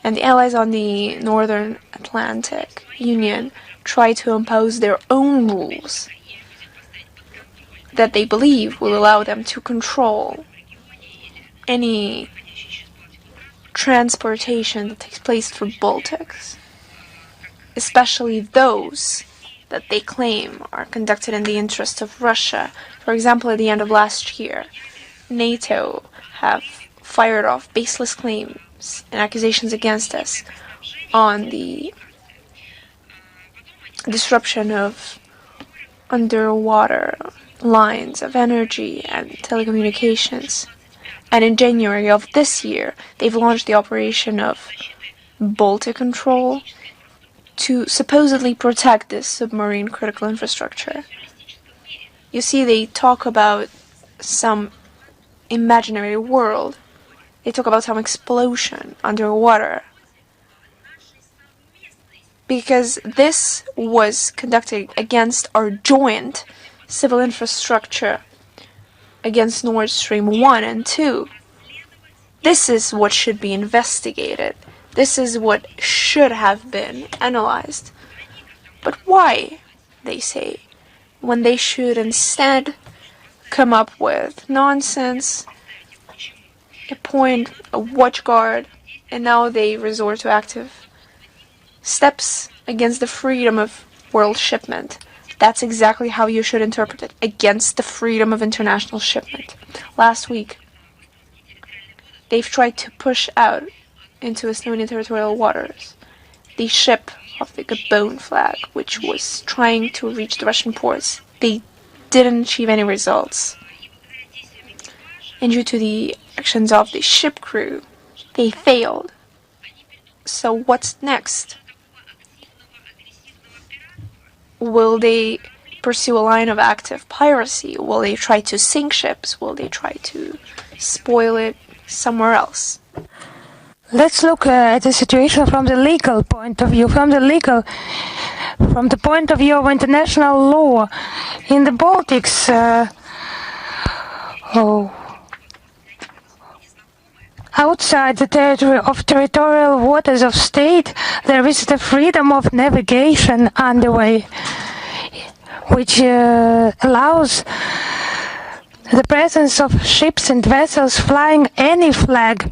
And the allies on the Northern Atlantic Union try to impose their own rules that they believe will allow them to control any transportation that takes place through Baltics, especially those that they claim are conducted in the interest of Russia. For example, at the end of last year, NATO have fired off baseless claims and accusations against us on the disruption of underwater lines of energy and telecommunications. And in January of this year, they've launched the operation of Baltic Control to supposedly protect this submarine critical infrastructure. You see, they talk about some imaginary world. They talk about some explosion underwater. Because this was conducted against our joint civil infrastructure, against Nord Stream 1 and 2. This is what should be investigated. This is what should have been analyzed. But why, they say, when they should instead come up with nonsense, appoint a watchguard, and now they resort to active steps against the freedom of world shipment. That's exactly how you should interpret it, against the freedom of international shipment. Last week, they've tried to push out into Estonian territorial waters the ship of the Gabon flag, which was trying to reach the Russian ports. They didn't achieve any results. and due to the actions of the ship crew, they failed. So what's next? Will they pursue a line of active piracy? Will they try to sink ships? Will they try to spoil it somewhere else?
Let's look at the situation from the legal point of view, from the point of view of international law. In the Baltics, outside the territory of territorial waters of state, there is the freedom of navigation underway, which allows the presence of ships and vessels flying any flag.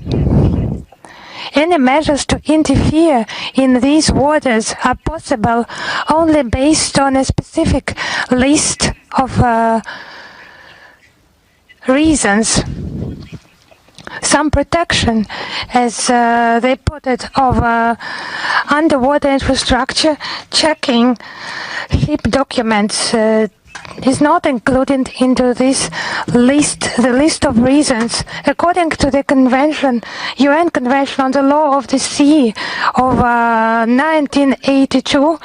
Any measures to interfere in these waters are possible only based on a specific list of reasons. Some protection, as they put it, of underwater infrastructure, checking ship documents is not included into this list, the list of reasons. According to the convention, UN Convention on the Law of the Sea of 1982,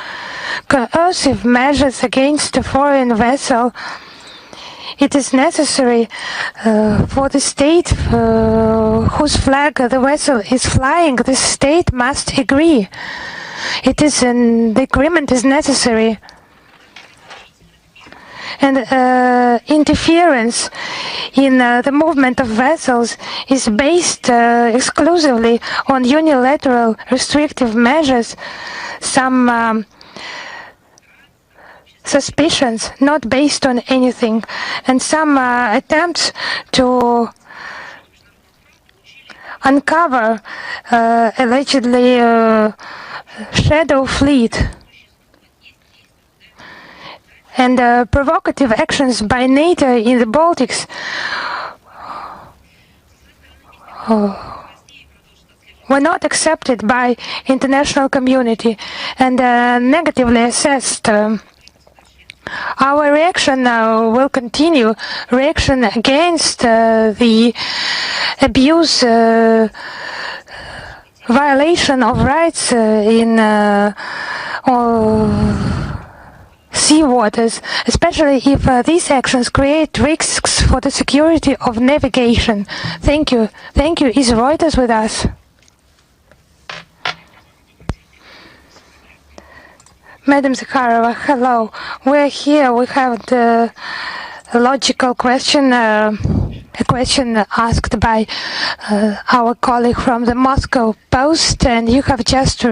coercive measures against a foreign vessel, it is necessary for the state whose flag the vessel is flying, the state must agree. The agreement is necessary. And interference in the movement of vessels is based exclusively on unilateral restrictive measures, some suspicions not based on anything, and some attempts to uncover allegedly shadow fleet. And provocative actions by NATO in the Baltics were not accepted by international community and negatively assessed. Our reaction will continue. Reaction against the abuse, violation of rights in sea waters, especially if these actions create risks for the security of navigation. Thank you. Thank you. Is Reuters with us? Madam Zakharova, hello. We're here. We have the logical question, a question asked by our colleague from the Moscow Post, and you have just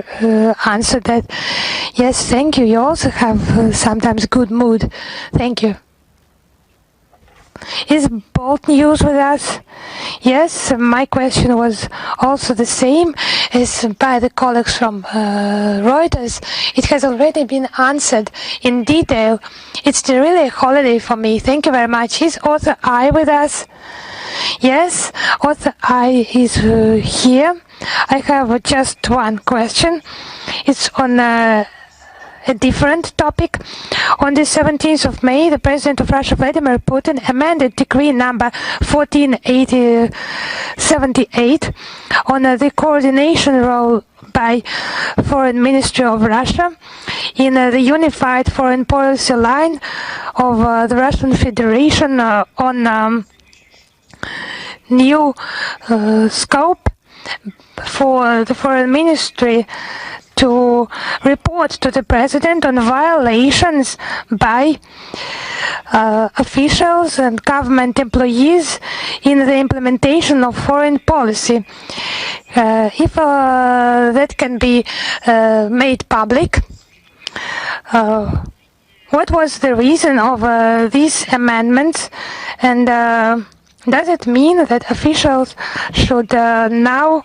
answered that. Yes, thank you. You also have sometimes good mood. Thank you. Is Bolt News with us? Yes, my question was also the same as by the colleagues from Reuters. It has already been answered in detail. It's really a holiday for me. Thank you very much. Is Author I with us? Yes, Author I is here. I have just one question. It's on a different topic. On the 17th of May, the President of Russia, Vladimir Putin, amended Decree number 1478 on the coordination role by Foreign Ministry of Russia in the unified foreign policy line of the Russian Federation on new scope for the Foreign Ministry to report to the President on violations by officials and government employees in the implementation of foreign policy. If that can be made public, what was the reason of these amendments, and does it mean that officials should now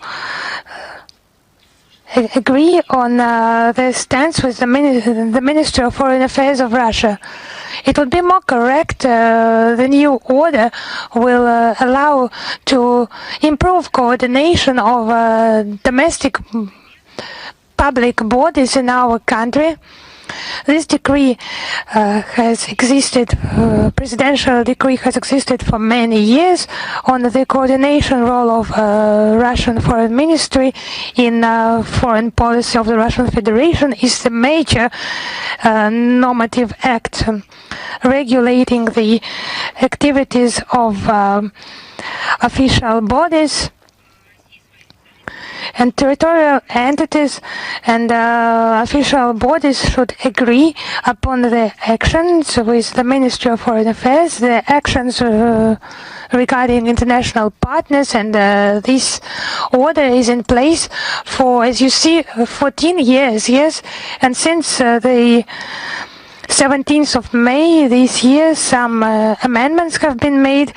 agree on the stance with the Minister of Foreign Affairs of Russia? It would be more correct. The new order will allow to improve coordination of domestic public bodies in our country This decree has existed, presidential decree has existed for many years on the coordination role of Russian Foreign Ministry in foreign policy of the Russian Federation. Is the major normative act regulating the activities of official bodies and territorial entities, and official bodies should agree upon the actions with the Ministry of Foreign Affairs, the actions regarding international partners, and this order is in place for, as you see, 14 years, yes, and since the 17th of May this year, some amendments have been made.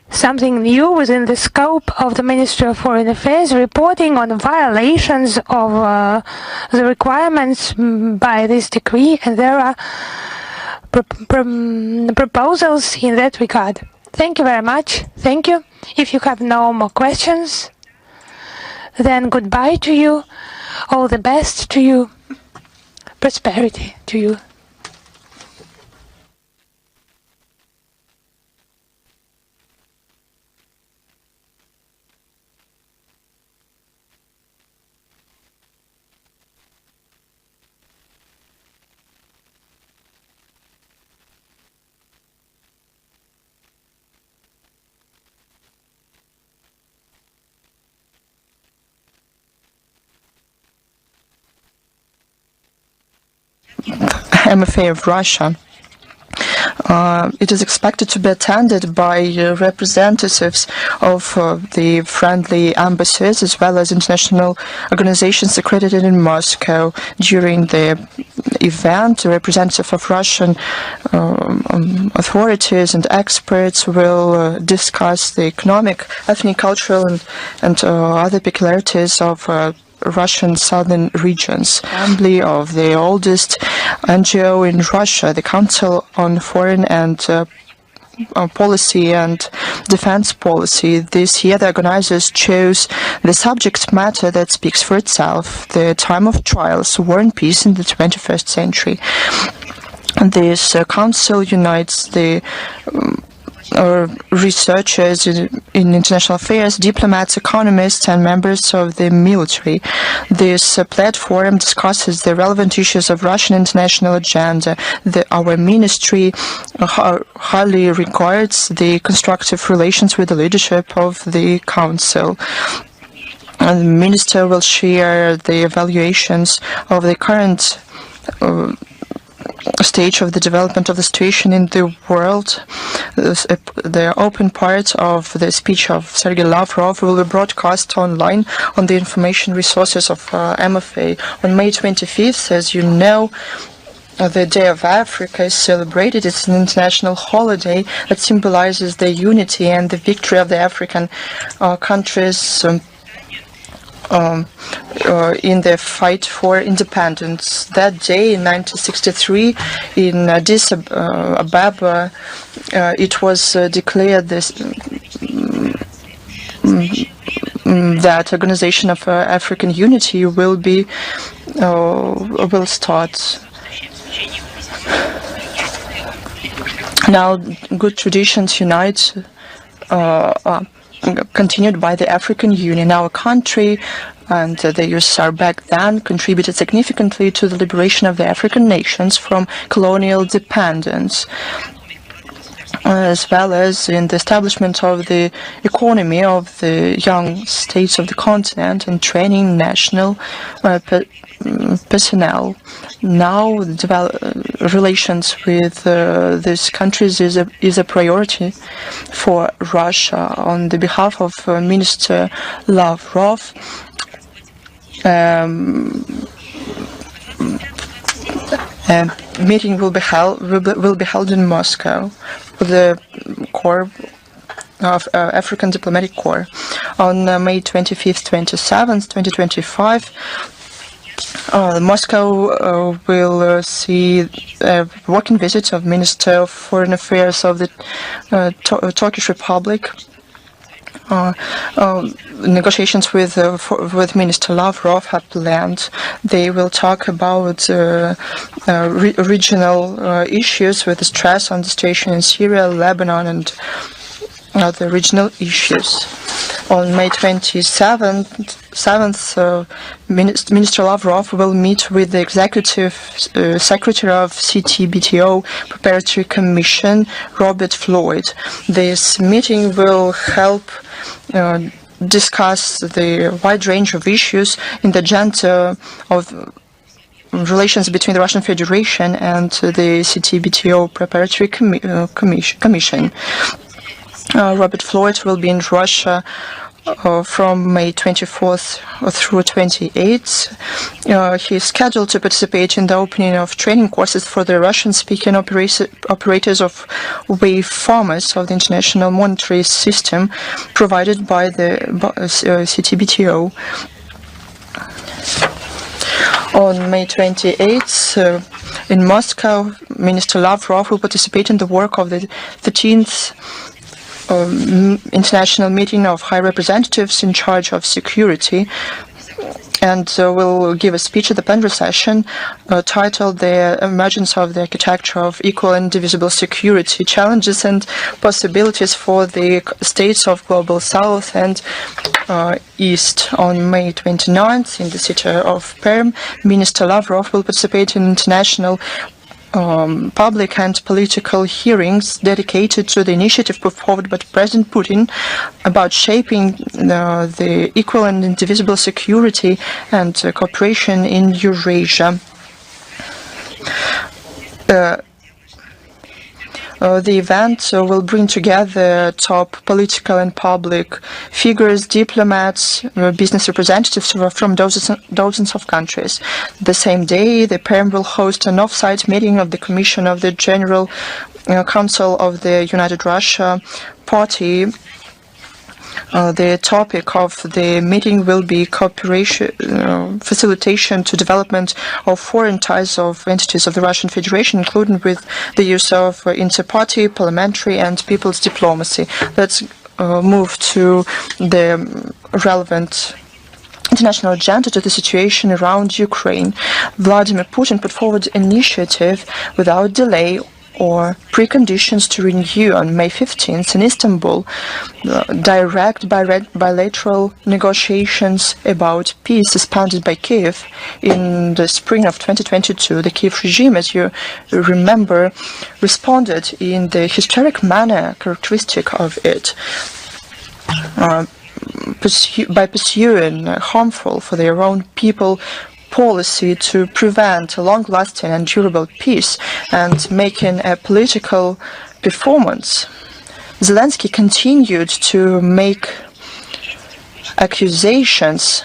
Something new within the scope of the Ministry of Foreign Affairs, reporting on violations of the requirements by this decree, and there are proposals in that regard. Thank you very much. Thank you. If you have no more questions, then goodbye to you. All the best to you. Prosperity to you.
MFA of Russia. It is expected to be attended by representatives of the friendly embassies as well as international organizations accredited in Moscow. During the event, a representative of Russian authorities and experts will discuss the economic, ethnic, cultural, and other peculiarities of Russian southern regions. Assembly of the oldest NGO in Russia, the Council on Foreign and Policy and Defense Policy. This year the organizers chose the subject matter that speaks for itself: the time of trials, war and peace in the 21st century. This council unites the researchers in international affairs, diplomats, economists, and members of the military. This platform discusses the relevant issues of Russian international agenda. Our ministry highly regards the constructive relations with the leadership of the council. And the minister will share the evaluations of the current stage of the development of the situation in the world. The open part of the speech of Sergei Lavrov will be broadcast online on the information resources of MFA. On May 25th, as you know, the Day of Africa is celebrated. It's an international holiday that symbolizes the unity and the victory of the African countries in the fight for independence. That day in 1963 in Addis Ababa, it was declared this that Organization of African Unity will start. Now, good traditions unite. Continued by the African Union. Our country and the USSR back then contributed significantly to the liberation of the African nations from colonial dependence, as well as in the establishment of the economy of the young states of the continent and training national personnel. Now, relations with these countries is a priority for Russia. On the behalf of Minister Lavrov, a meeting will be held in Moscow with the Corps of African Diplomatic Corps on May 25th, 27th, 2025. Moscow will see a working visit of Minister of Foreign Affairs of the Turkish Republic, negotiations with Minister Lavrov have planned. They will talk about regional issues with the stress on the situation in Syria, Lebanon, and other regional issues. On May 27th, Minister Lavrov will meet with the Executive Secretary of CTBTO Preparatory Commission, Robert Floyd. This meeting will help discuss the wide range of issues in the agenda of relations between the Russian Federation and the CTBTO Preparatory Commission. Robert Floyd will be in Russia from May 24th through 28th. He is scheduled to participate in the opening of training courses for the Russian-speaking operators of wave farmers of the International Monetary System provided by the CTBTO. On May 28th, in Moscow, Minister Lavrov will participate in the work of the 13th international meeting of high representatives in charge of security, and will give a speech at the plenary session titled "The Emergence of the Architecture of Equal and Indivisible Security: Challenges and Possibilities for the States of Global South and East." On May 29th, in the city of Perm, Minister Lavrov will participate in international public and political hearings dedicated to the initiative put forward by President Putin about shaping the equal and indivisible security and cooperation in Eurasia. The event will bring together top political and public figures, diplomats, business representatives from dozens of countries. The same day, the Perm will host an off-site meeting of the Commission of the General Council of the United Russia Party. The topic of the meeting will be cooperation, facilitation to development of foreign ties of entities of the Russian Federation, including with the use of inter-party, parliamentary and people's diplomacy. Let's move to the relevant international agenda to the situation around Ukraine. Vladimir Putin put forward an initiative without delay or preconditions to renew on May 15th in Istanbul direct bilateral negotiations about peace suspended by Kiev in the spring of 2022. The Kiev regime, as you remember, responded in the hysteric manner characteristic of it, by pursuing harmful for their own people policy to prevent a long-lasting and durable peace and making a political performance. Zelensky continued to make accusations